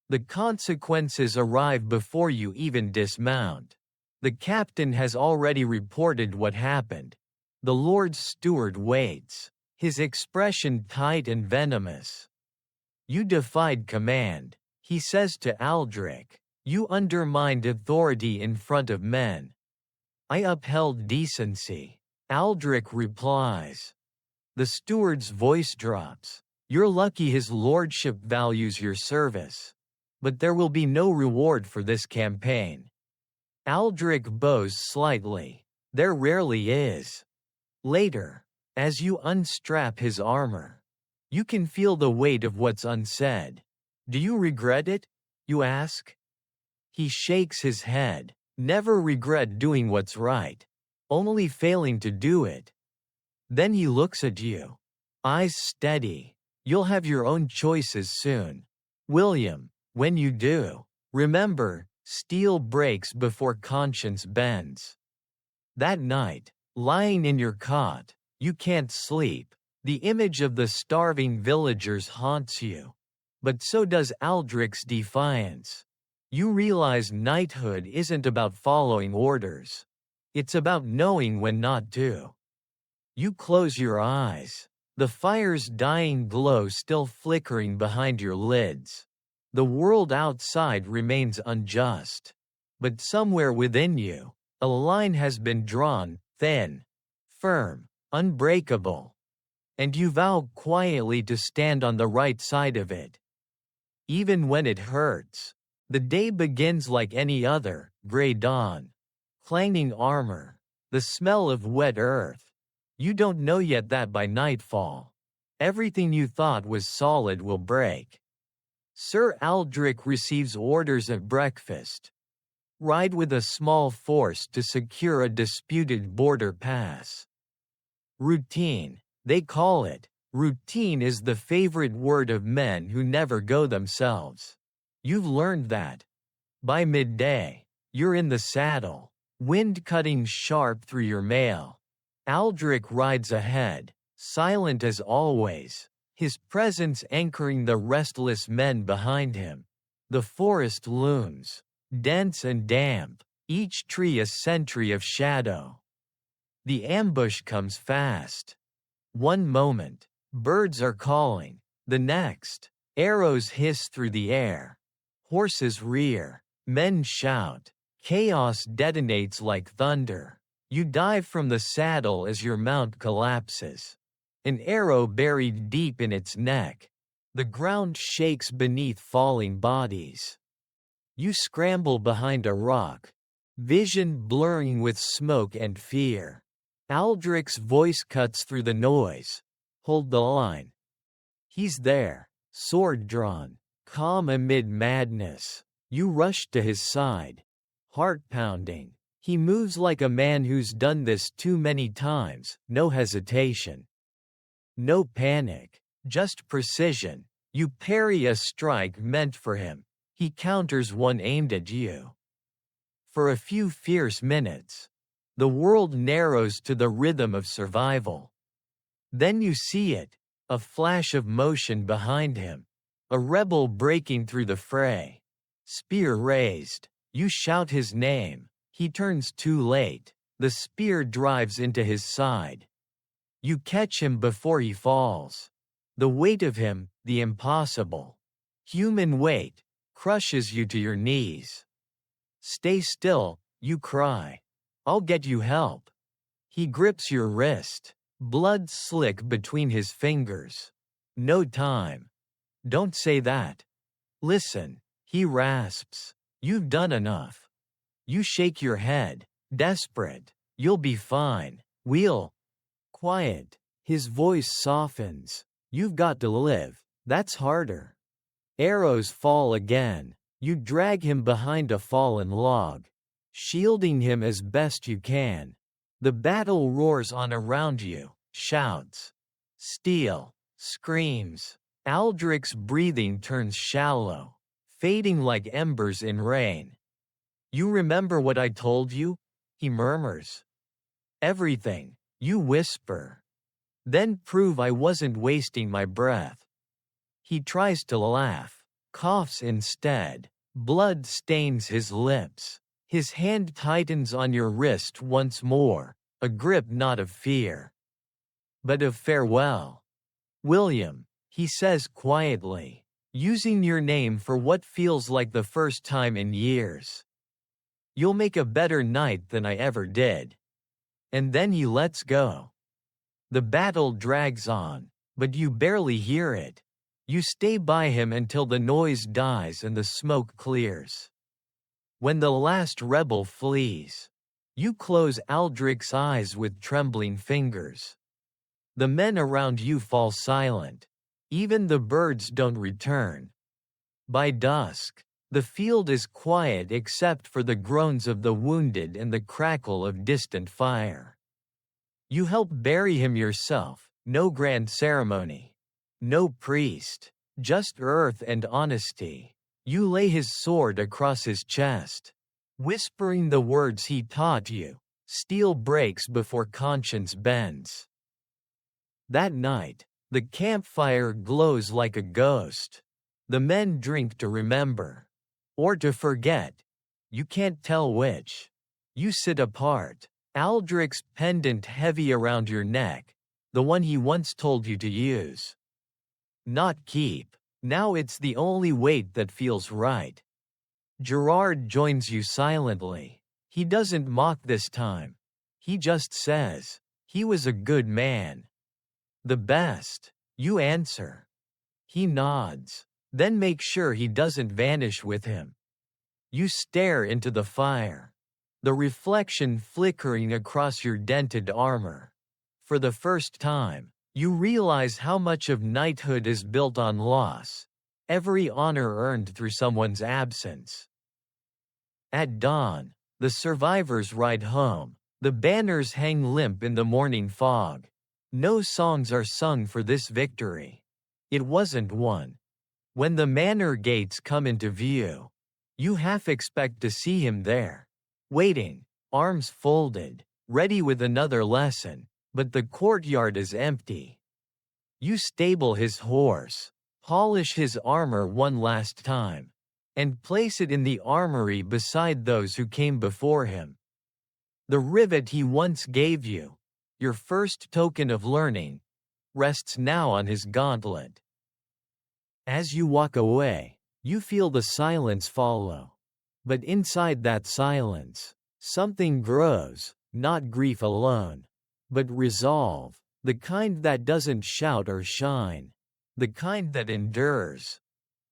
the consequences arrive before you even dismount. The captain has already reported what happened. The Lord's steward waits, his expression tight and venomous. You defied command, he says to Aldrich. You undermined authority in front of men. I upheld decency, Aldrich replies. The steward's voice drops. You're lucky his lordship values your service. But there will be no reward for this campaign. Aldrich bows slightly. There rarely is. Later, as you unstrap his armor, you can feel the weight of what's unsaid. Do you regret it? You ask. He shakes his head. Never regret doing what's right. Only failing to do it. Then he looks at you. Eyes steady. You'll have your own choices soon. William, when you do, remember, steel breaks before conscience bends. That night, lying in your cot, you can't sleep. The image of the starving villagers haunts you. But so does Aldrich's defiance. You realize knighthood isn't about following orders. It's about knowing when not to. You close your eyes. The fire's dying glow still flickering behind your lids. The world outside remains unjust. But somewhere within you, a line has been drawn, thin, firm, unbreakable. And you vow quietly to stand on the right side of it. Even when it hurts. The day begins like any other, gray dawn. Clanging armor. The smell of wet earth. You don't know yet that by nightfall, everything you thought was solid will break. Sir Aldrich receives orders at breakfast. Ride with a small force to secure a disputed border pass. Routine, they call it. Routine is the favorite word of men who never go themselves. You've learned that. By midday, you're in the saddle, wind cutting sharp through your mail. Aldrich rides ahead, silent as always, his presence anchoring the restless men behind him. The forest looms, dense and damp, each tree a century of shadow. The ambush comes fast. One moment, birds are calling, the next, arrows hiss through the air. Horses rear, men shout, chaos detonates like thunder. You dive from the saddle as your mount collapses. An arrow buried deep in its neck. The ground shakes beneath falling bodies. You scramble behind a rock, vision blurring with smoke and fear. Aldrich's voice cuts through the noise. Hold the line. He's there, sword drawn, calm amid madness. You rush to his side, heart pounding. He moves like a man who's done this too many times, no hesitation. No panic, just precision. You parry a strike meant for him. He counters one aimed at you. For a few fierce minutes, the world narrows to the rhythm of survival. Then you see it, a flash of motion behind him. A rebel breaking through the fray. Spear raised. You shout his name. He turns too late. The spear drives into his side. You catch him before he falls. The weight of him, the impossible, human weight, crushes you to your knees. Stay still, you cry. I'll get you help. He grips your wrist, blood slick between his fingers. No time. Don't say that. Listen, he rasps. You've done enough. You shake your head, desperate. You'll be fine. We'll. Quiet. His voice softens. You've got to live. That's harder. Arrows fall again. You drag him behind a fallen log, shielding him as best you can. The battle roars on around you, shouts, steel, screams. Aldrich's breathing turns shallow, fading like embers in rain. You remember what I told you? He murmurs. Everything, you whisper. Then prove I wasn't wasting my breath. He tries to laugh, coughs instead. Blood stains his lips. His hand tightens on your wrist once more, a grip not of fear, but of farewell. William, he says quietly, using your name for what feels like the first time in years. You'll make a better knight than I ever did. And then he lets go. The battle drags on, but you barely hear it. You stay by him until the noise dies and the smoke clears. When the last rebel flees, you close Aldrich's eyes with trembling fingers. The men around you fall silent. Even the birds don't return. By dusk, the field is quiet except for the groans of the wounded and the crackle of distant fire. You help bury him yourself, no grand ceremony. No priest, just earth and honesty. You lay his sword across his chest, whispering the words he taught you. Steel breaks before conscience bends. That night, the campfire glows like a ghost. The men drink to remember. Or to forget. You can't tell which. You sit apart, Aldrich's pendant heavy around your neck, the one he once told you to use. Not keep. Now it's the only weight that feels right. Gerard joins you silently. He doesn't mock this time. He just says, he was a good man. The best. You answer. He nods. Then make sure he doesn't vanish with him. You stare into the fire. The reflection flickering across your dented armor. For the first time, you realize how much of knighthood is built on loss, every honor earned through someone's absence. At dawn, the survivors ride home. The banners hang limp in the morning fog. No songs are sung for this victory. It wasn't one. When the manor gates come into view, you half expect to see him there, waiting, arms folded, ready with another lesson. but the courtyard is empty. You stable his horse, polish his armor one last time, and place it in the armory beside those who came before him. The rivet he once gave you, your first token of learning, rests now on his gauntlet. As you walk away, you feel the silence follow. But inside that silence, something grows, not grief alone, but resolve, the kind that doesn't shout or shine, the kind that endures.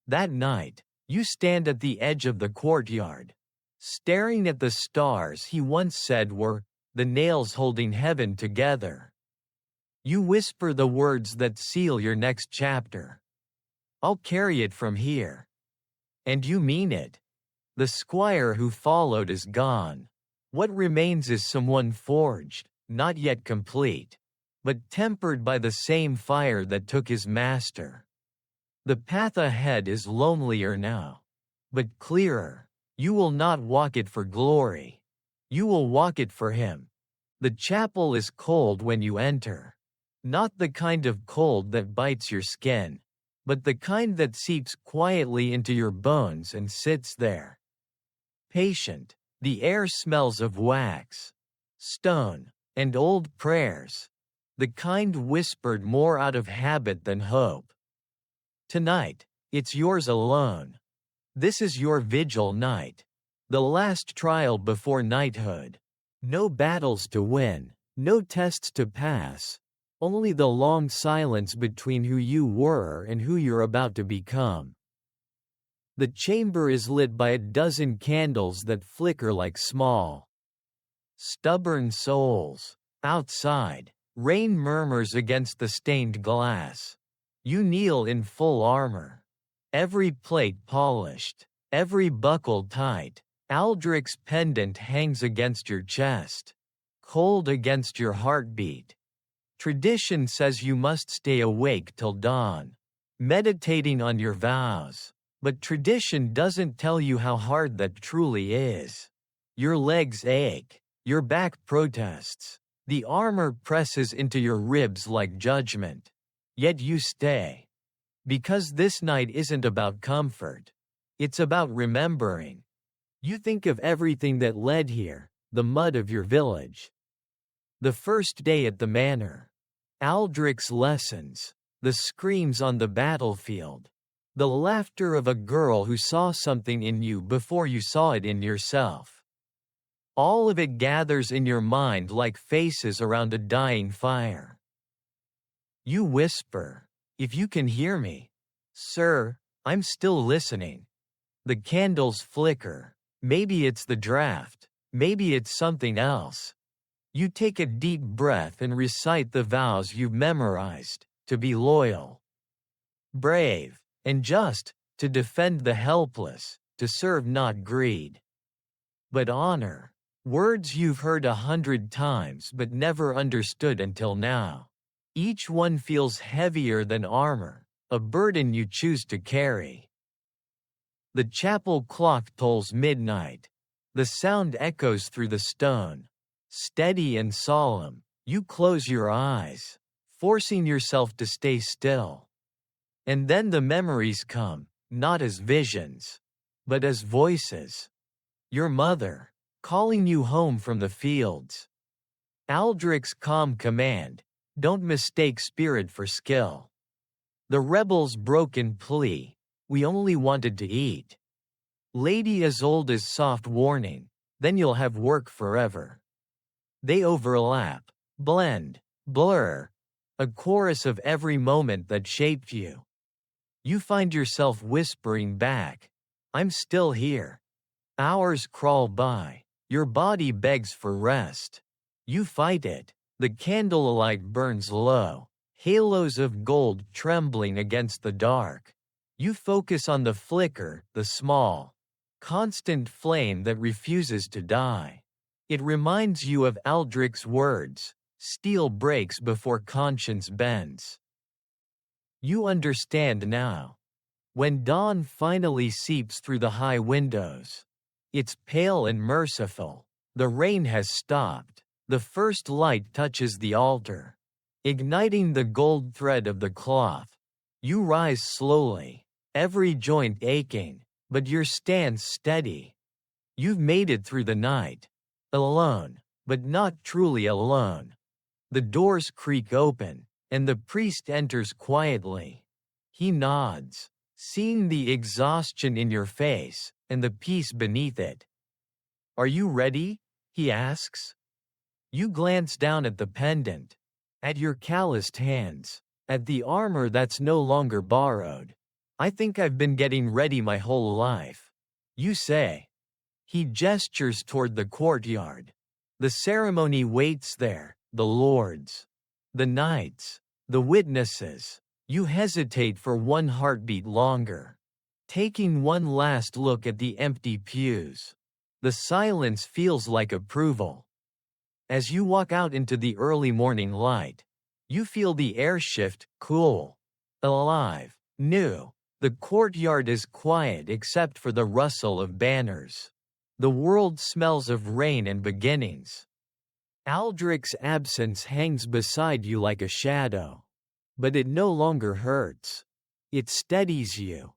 That night, you stand at the edge of the courtyard, staring at the stars he once said were the nails holding heaven together. You whisper the words that seal your next chapter. I'll carry it from here. And you mean it. The squire who followed is gone. What remains is someone forged, not yet complete, but tempered by the same fire that took his master. The path ahead is lonelier now, but clearer. You will not walk it for glory. You will walk it for him. The chapel is cold when you enter. Not the kind of cold that bites your skin, but the kind that seeps quietly into your bones and sits there. Patient, the air smells of wax, stone, and old prayers, the kind whispered more out of habit than hope. Tonight, it's yours alone. This is your vigil night, the last trial before knighthood. No battles to win, no tests to pass, only the long silence between who you were and who you're about to become. The chamber is lit by a dozen candles that flicker like small, stubborn souls. Outside, rain murmurs against the stained glass. You kneel in full armor, every plate polished, every buckle tight. Aldrich's pendant hangs against your chest, cold against your heartbeat. Tradition says you must stay awake till dawn, meditating on your vows. But tradition doesn't tell you how hard that truly is. Your legs ache, your back protests, the armor presses into your ribs like judgment. Yet you stay. Because this night isn't about comfort. It's about remembering. You think of everything that led here, the mud of your village. The first day at the manor. Aldrich's lessons, the screams on the battlefield. The laughter of a girl who saw something in you before you saw it in yourself. All of it gathers in your mind like faces around a dying fire. You whisper, "If you can hear me, sir, I'm still listening." The candles flicker. Maybe it's the draft. Maybe it's something else. You take a deep breath and recite the vows you've memorized, to be loyal, brave, and just, to defend the helpless, to serve not greed, but honor. Words you've heard 100 times but never understood until now. Each one feels heavier than armor, a burden you choose to carry. The chapel clock tolls midnight. The sound echoes through the stone. Steady and solemn, you close your eyes, forcing yourself to stay still. And then the memories come, not as visions, but as voices. Your mother, calling you home from the fields. Aldrich's calm command, "Don't mistake spirit for skill." The rebel's broken plea, "We only wanted to eat." Lady Isolde's soft warning, "Then you'll have work forever." They overlap, blend, blur, a chorus of every moment that shaped you. You find yourself whispering back, "I'm still here." Hours crawl by, your body begs for rest. You fight it, the candlelight burns low, halos of gold trembling against the dark. You focus on the flicker, the small, constant flame that refuses to die. It reminds you of Aldrich's words, "Steel breaks before conscience bends." You understand now. When dawn finally seeps through the high windows, it's pale and merciful. The rain has stopped. The first light touches the altar, igniting the gold thread of the cloth. You rise slowly, every joint aching, but your stance steady. You've made it through the night. Alone, but not truly alone. The doors creak open, and the priest enters quietly. He nods, seeing the exhaustion in your face, and the peace beneath it. "Are you ready?" he asks. You glance down at the pendant, at your calloused hands, at the armor that's no longer borrowed. "I think I've been getting ready my whole life," you say. He gestures toward the courtyard. The ceremony waits there, the lords, the knights, the witnesses. You hesitate for one heartbeat longer, taking one last look at the empty pews. The silence feels like approval. As you walk out into the early morning light, you feel the air shift, cool, alive, new. The courtyard is quiet except for the rustle of banners. The world smells of rain and beginnings. Aldrich's absence hangs beside you like a shadow. But it no longer hurts. It steadies you.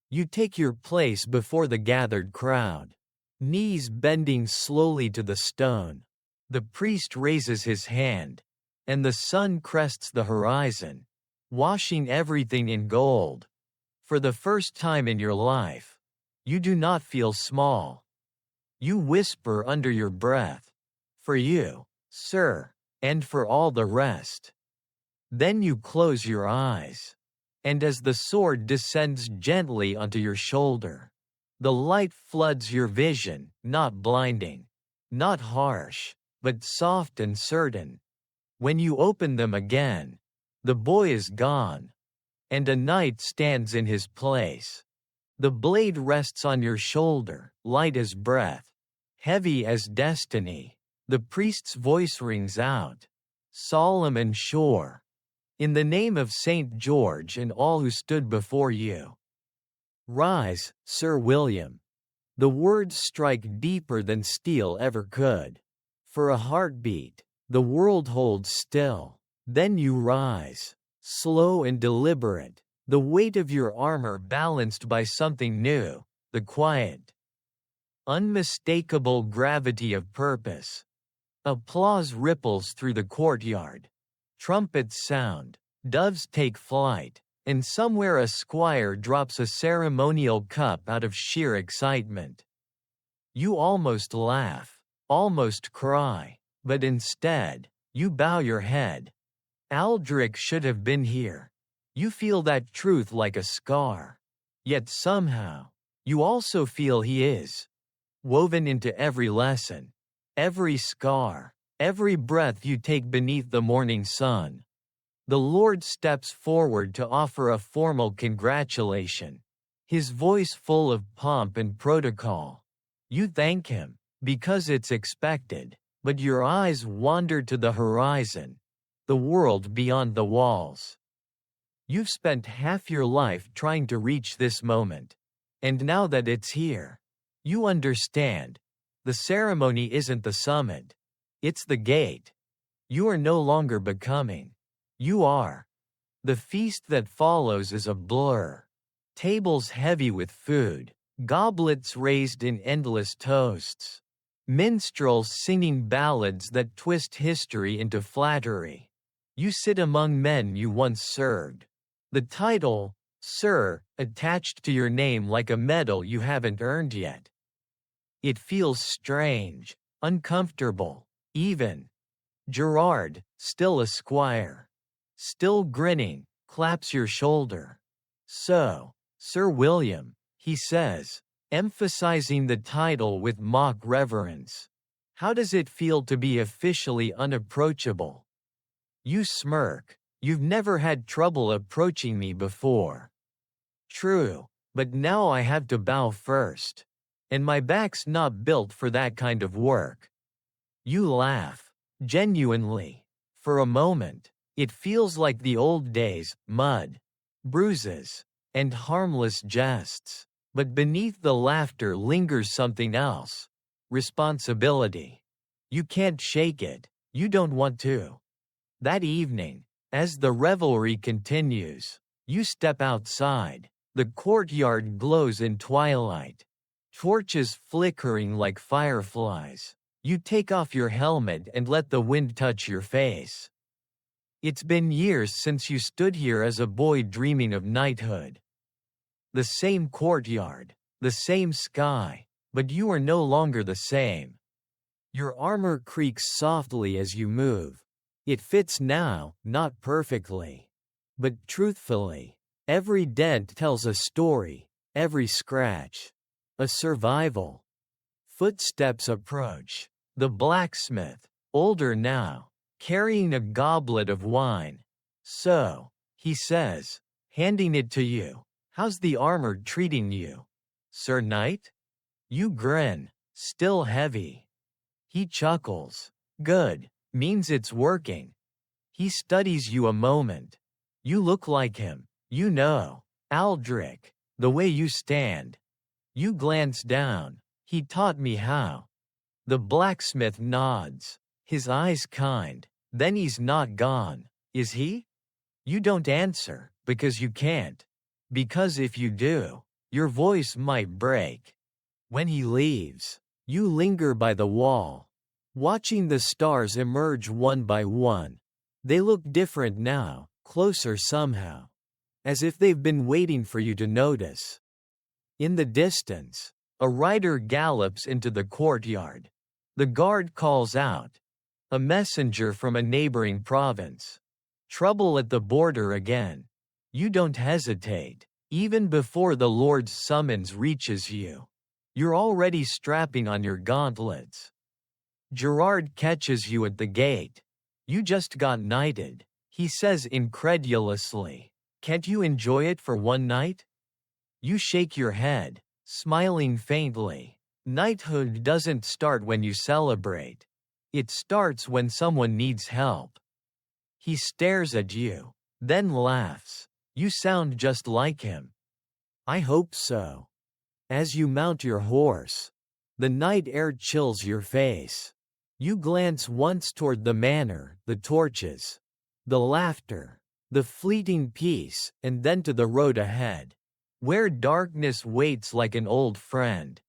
You take your place before the gathered crowd, knees bending slowly to the stone. The priest raises his hand, and the sun crests the horizon, washing everything in gold. For the first time in your life, you do not feel small. You whisper under your breath, "For you, sir, and for all the rest." Then you close your eyes, and as the sword descends gently onto your shoulder, the light floods your vision, not blinding, not harsh, but soft and certain. When you open them again, the boy is gone, and a knight stands in his place. The blade rests on your shoulder, light as breath, heavy as destiny. The priest's voice rings out, solemn and sure. "In the name of Saint George and all who stood before you. Rise, Sir William." The words strike deeper than steel ever could. For a heartbeat, the world holds still. Then you rise, slow and deliberate, the weight of your armor balanced by something new, the quiet, unmistakable gravity of purpose. Applause ripples through the courtyard. Trumpets sound, doves take flight, and somewhere a squire drops a ceremonial cup out of sheer excitement. You almost laugh, almost cry, but instead, you bow your head. Aldrich should have been here. You feel that truth like a scar. Yet somehow, you also feel he is. Woven into every lesson, every scar, every breath you take beneath the morning sun. The Lord steps forward to offer a formal congratulation, his voice full of pomp and protocol. You thank him, because it's expected, but your eyes wander to the horizon, the world beyond the walls. You've spent half your life trying to reach this moment, and now that it's here, you understand. The ceremony isn't the summit, it's the gate. You are no longer becoming. You are. The feast that follows is a blur. Tables heavy with food, goblets raised in endless toasts. Minstrels singing ballads that twist history into flattery. You sit among men you once served. The title, Sir, attached to your name like a medal you haven't earned yet. It feels strange, uncomfortable, even. Gerard, still a squire, still grinning, claps your shoulder. "So, Sir William," he says, emphasizing the title with mock reverence. "How does it feel to be officially unapproachable?" You smirk. "You've never had trouble approaching me before." "True, but now I have to bow first. And my back's not built for that kind of work." You laugh, genuinely. For a moment, it feels like the old days, mud, bruises, and harmless jests. But beneath the laughter lingers something else. Responsibility. You can't shake it. You don't want to. That evening, as the revelry continues, you step outside. The courtyard glows in twilight. Torches flickering like fireflies. You take off your helmet and let the wind touch your face. It's been years since you stood here as a boy dreaming of knighthood. The same courtyard, the same sky, but you are no longer the same. Your armor creaks softly as you move. It fits now, not perfectly, but truthfully. Every dent tells a story, every scratch, a survival. Footsteps approach. The blacksmith, older now, carrying a goblet of wine. "So," he says, handing it to you, "how's the armor treating you, Sir Knight?" You grin, still heavy. He chuckles. "Good, means it's working." He studies you a moment. You look like him, you know. Aldrich, the way you stand. You glance down. "He taught me how." The blacksmith nods, his eyes kind. "Then he's not gone, is he?" You don't answer, because you can't. Because if you do, your voice might break. When he leaves, you linger by the wall, watching the stars emerge one by one. They look different now, closer somehow, as if they've been waiting for you to notice. In the distance, a rider gallops into the courtyard. The guard calls out. A messenger from a neighboring province. Trouble at the border again. You don't hesitate, even before the Lord's summons reaches you. You're already strapping on your gauntlets. Gerard catches you at the gate. "You just got knighted," he says incredulously. "Can't you enjoy it for one night?" You shake your head, smiling faintly. Knighthood doesn't start when you celebrate. It starts when someone needs help. He stares at you, then laughs. You sound just like him. "I hope so." As you mount your horse, the night air chills your face. You glance once toward the manor, the torches, the laughter, the fleeting peace, and then to the road ahead, where darkness waits like an old friend.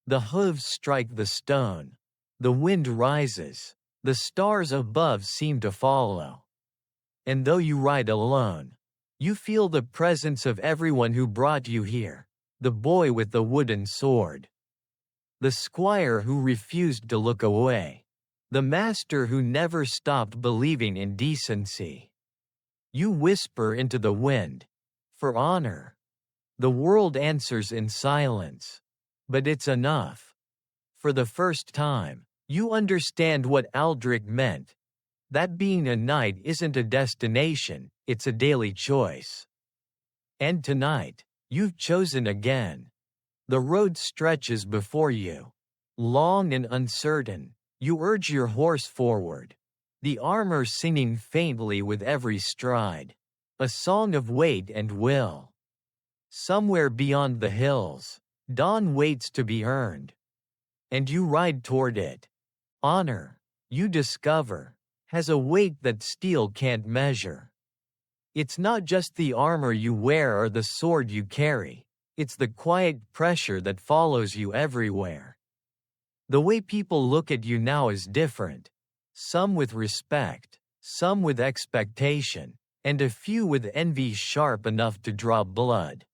The hooves strike the stone. The wind rises. The stars above seem to follow. And though you ride alone, you feel the presence of everyone who brought you here. The boy with the wooden sword. The squire who refused to look away. The master who never stopped believing in decency. You whisper into the wind. "For honor." The world answers in silence. But it's enough. For the first time, you understand what Aldrich meant. That being a knight isn't a destination, it's a daily choice. And tonight, you've chosen again. The road stretches before you. Long and uncertain, you urge your horse forward. The armor singing faintly with every stride. A song of weight and will. Somewhere beyond the hills, dawn waits to be earned. And you ride toward it. Honor, you discover, has a weight that steel can't measure. It's not just the armor you wear or the sword you carry, it's the quiet pressure that follows you everywhere. The way people look at you now is different. Some with respect, some with expectation, and a few with envy sharp enough to draw blood.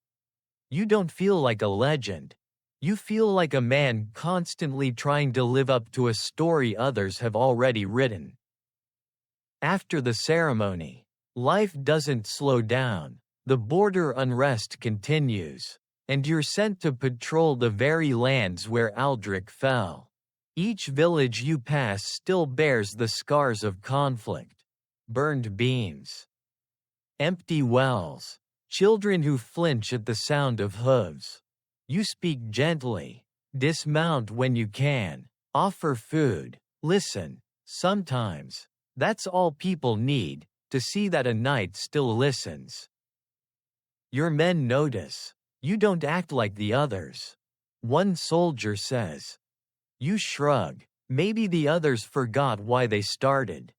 You don't feel like a legend. You feel like a man constantly trying to live up to a story others have already written. After the ceremony, life doesn't slow down. The border unrest continues, and you're sent to patrol the very lands where Aldrich fell. Each village you pass still bears the scars of conflict. Burned beams, empty wells, children who flinch at the sound of hooves. You speak gently, dismount when you can, offer food, listen. Sometimes, that's all people need, to see that a knight still listens. Your men notice. You don't act like the others. One soldier says. You shrug. Maybe the others forgot why they started.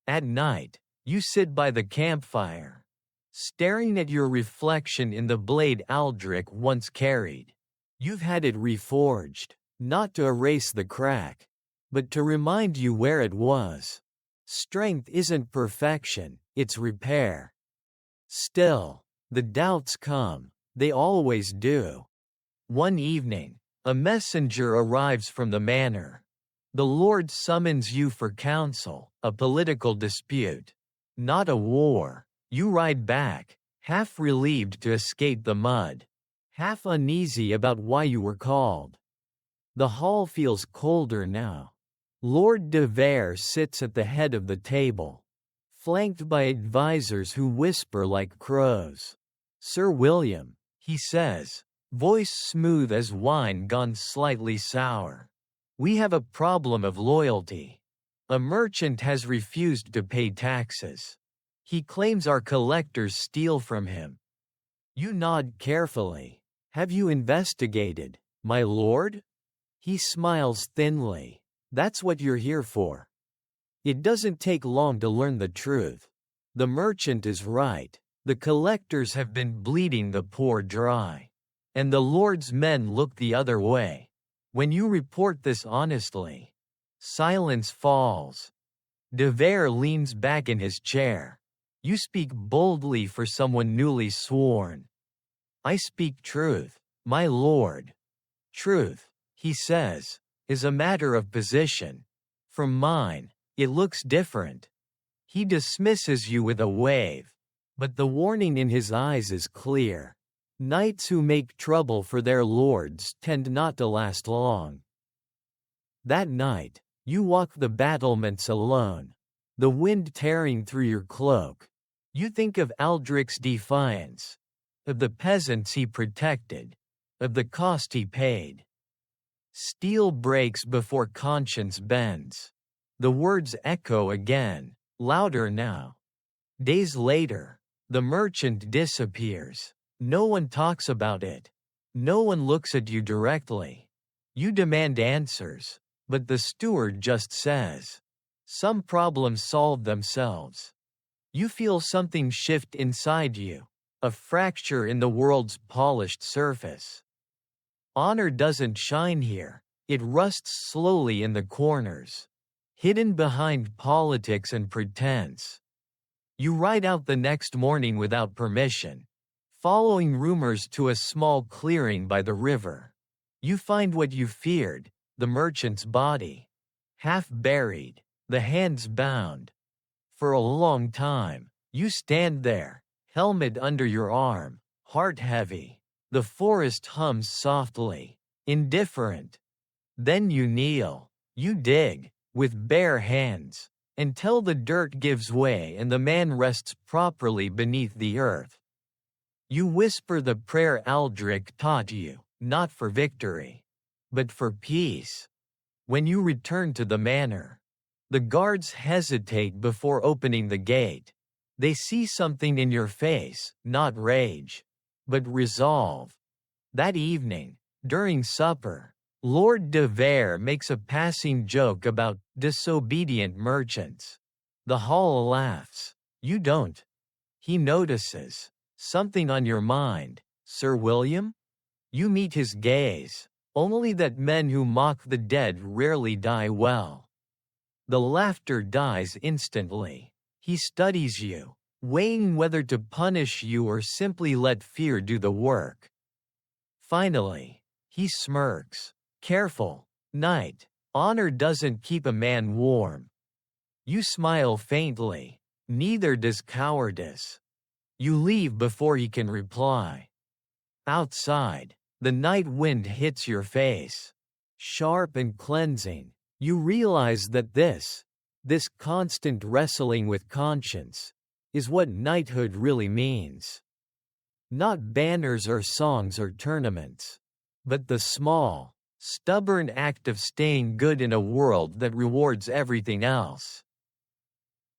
At night, you sit by the campfire, staring at your reflection in the blade Aldrich once carried. You've had it reforged, not to erase the crack, but to remind you where it was. Strength isn't perfection, it's repair. Still, the doubts come, they always do. One evening, a messenger arrives from the manor. The Lord summons you for counsel, a political dispute. Not a war. You ride back, half relieved to escape the mud, half uneasy about why you were called. The hall feels colder now. Lord de Vere sits at the head of the table, flanked by advisors who whisper like crows. "Sir William," he says, voice smooth as wine gone slightly sour. "We have a problem of loyalty. A merchant has refused to pay taxes. He claims our collectors steal from him." You nod carefully. "Have you investigated, my lord?" He smiles thinly. "That's what you're here for." It doesn't take long to learn the truth. The merchant is right. The collectors have been bleeding the poor dry. And the Lord's men look the other way. When you report this honestly, silence falls. De Vere leans back in his chair. You speak boldly for someone newly sworn. "I speak truth, my lord." "Truth," he says, "is a matter of position. From mine, it looks different." He dismisses you with a wave. But the warning in his eyes is clear. Knights who make trouble for their lords tend not to last long. That night, you walk the battlements alone, the wind tearing through your cloak. You think of Aldrich's defiance, of the peasants he protected, of the cost he paid. Steel breaks before conscience bends. The words echo again, louder now. Days later, the merchant disappears. No one talks about it. No one looks at you directly. You demand answers, but the steward just says, "Some problems solve themselves." You feel something shift inside you, a fracture in the world's polished surface. Honor doesn't shine here, it rusts slowly in the corners, hidden behind politics and pretense. You ride out the next morning without permission, following rumors to a small clearing by the river. You find what you feared, the merchant's body. Half buried, the hands bound. For a long time, you stand there, helmet under your arm, heart heavy. The forest hums softly, indifferent. Then you kneel, you dig, with bare hands, until the dirt gives way and the man rests properly beneath the earth. You whisper the prayer Aldrich taught you, not for victory, but for peace. When you return to the manor, the guards hesitate before opening the gate. They see something in your face, not rage, but resolve. That evening, during supper, Lord de Vere makes a passing joke about disobedient merchants. The hall laughs. You don't. He notices. "Something on your mind, Sir William?" You meet his gaze. Only that men who mock the dead rarely die well. The laughter dies instantly. He studies you, weighing whether to punish you or simply let fear do the work. Finally, he smirks. "Careful, knight. Honor doesn't keep a man warm." You smile faintly. Neither does cowardice. You leave before he can reply. Outside, the night wind hits your face. Sharp and cleansing. You realize that this constant wrestling with conscience, is what knighthood really means. Not banners or songs or tournaments, but the small, stubborn act of staying good in a world that rewards everything else.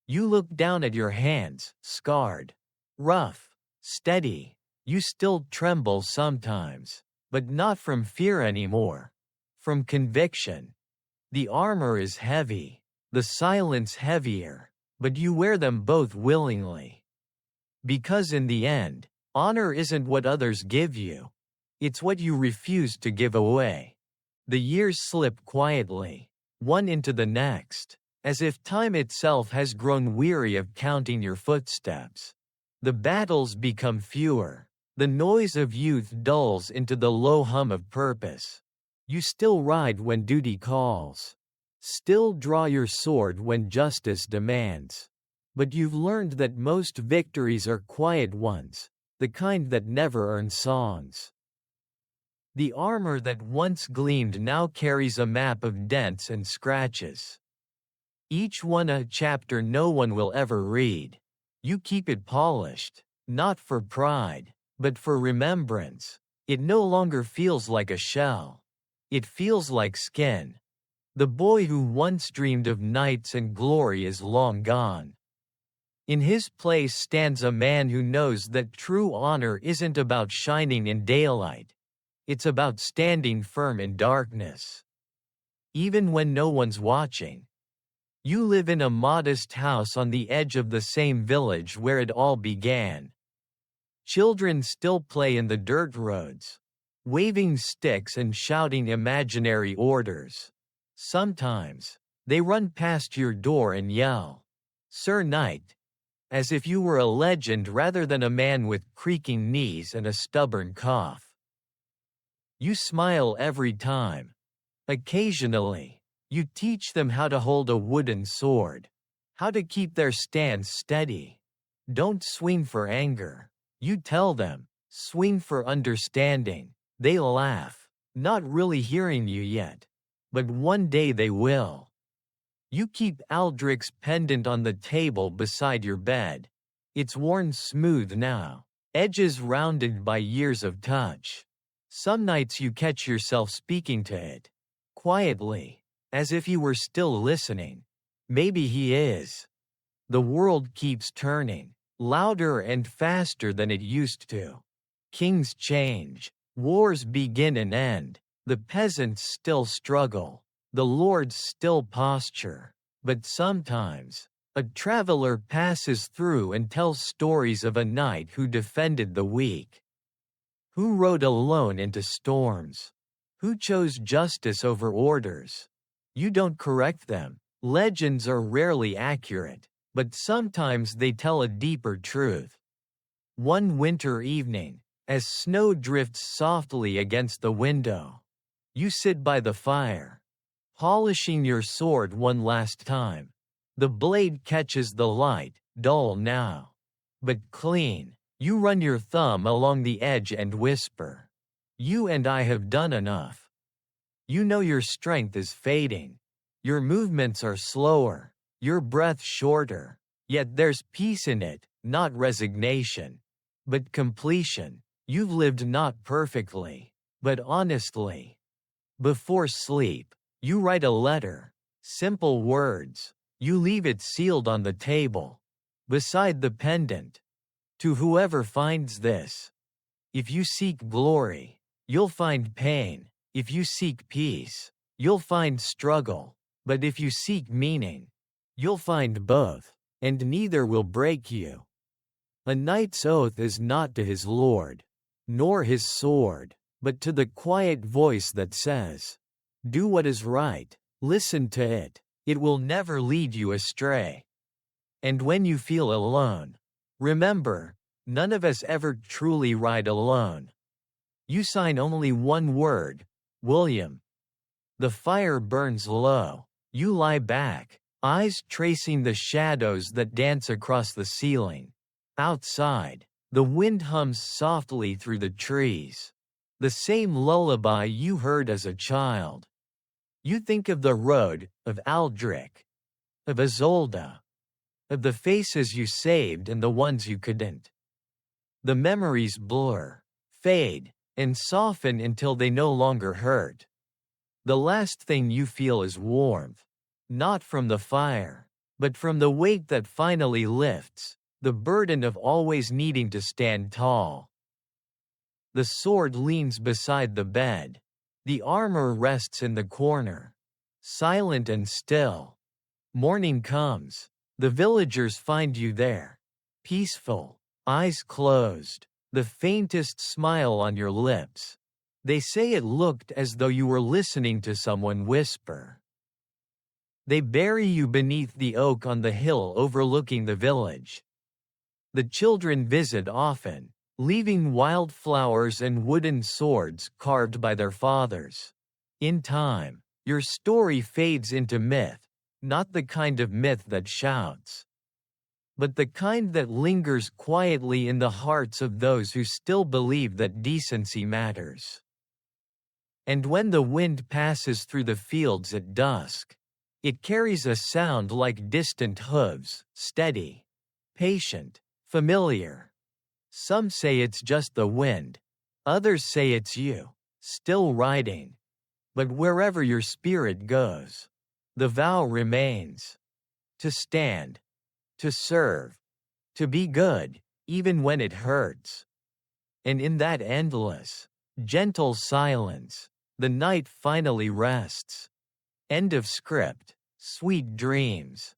You look down at your hands, scarred, rough, steady. You still tremble sometimes, but not from fear anymore. From conviction. The armor is heavy, the silence heavier, but you wear them both willingly. Because in the end, honor isn't what others give you. It's what you refuse to give away. The years slip quietly, one into the next, as if time itself has grown weary of counting your footsteps. The battles become fewer. The noise of youth dulls into the low hum of purpose. You still ride when duty calls. Still draw your sword when justice demands. But you've learned that most victories are quiet ones, the kind that never earn songs. The armor that once gleamed now carries a map of dents and scratches. Each one a chapter no one will ever read. You keep it polished, not for pride, but for remembrance. It no longer feels like a shell. It feels like skin. The boy who once dreamed of knights and glory is long gone. In his place stands a man who knows that true honor isn't about shining in daylight. It's about standing firm in darkness. Even when no one's watching. You live in a modest house on the edge of the same village where it all began. Children still play in the dirt roads, waving sticks and shouting imaginary orders. Sometimes, they run past your door and yell, "Sir Knight," as if you were a legend rather than a man with creaking knees and a stubborn cough. You smile every time. Occasionally, you teach them how to hold a wooden sword, how to keep their stance steady. Don't swing for anger. You tell them, swing for understanding. They laugh, not really hearing you yet. But one day they will. You keep Aldrich's pendant on the table beside your bed. It's worn smooth now, edges rounded by years of touch. Some nights you catch yourself speaking to it, quietly, as if you were still listening. Maybe he is. The world keeps turning, louder and faster than it used to. Kings change, wars begin and end. The peasants still struggle, the lords still posture, but sometimes, a traveler passes through and tells stories of a knight who defended the weak, who rode alone into storms, who chose justice over orders. You don't correct them. Legends are rarely accurate, but sometimes they tell a deeper truth. One winter evening, as snow drifts softly against the window, you sit by the fire, polishing your sword one last time. The blade catches the light, dull now, but clean. You run your thumb along the edge and whisper, "You and I have done enough." You know your strength is fading. Your movements are slower, your breath shorter, yet there's peace in it, not resignation, but completion. You've lived not perfectly, but honestly. Before sleep, you write a letter, simple words. You leave it sealed on the table, beside the pendant. To whoever finds this. If you seek glory, you'll find pain. If you seek peace, you'll find struggle. But if you seek meaning, you'll find both, and neither will break you. A knight's oath is not to his lord, nor his sword, but to the quiet voice that says, "Do what is right, listen to it, it will never lead you astray." And when you feel alone, remember, none of us ever truly ride alone. You sign only one word, William. The fire burns low. You lie back, eyes tracing the shadows that dance across the ceiling. Outside, the wind hums softly through the trees. The same lullaby you heard as a child. You think of the road, of Aldrich, of Isolde, of the faces you saved and the ones you couldn't. The memories blur, fade, and soften until they no longer hurt. The last thing you feel is warmth, not from the fire, but from the weight that finally lifts, the burden of always needing to stand tall. The sword leans beside the bed. The armor rests in the corner. silent and still. Morning comes. The villagers find you there. Peaceful, eyes closed, the faintest smile on your lips. They say it looked as though you were listening to someone whisper. They bury you beneath the oak on the hill overlooking the village. The children visit often, leaving wildflowers and wooden swords carved by their fathers. In time, your story fades into myth, not the kind of myth that shouts, but the kind that lingers quietly in the hearts of those who still believe that decency matters. And when the wind passes through the fields at dusk, it carries a sound like distant hooves, steady, patient, familiar. Some say it's just the wind, others say it's you, still riding. But wherever your spirit goes, the vow remains. To stand, to serve, to be good, even when it hurts. And in that endless, gentle silence, the night finally rests. End of script. Sweet dreams.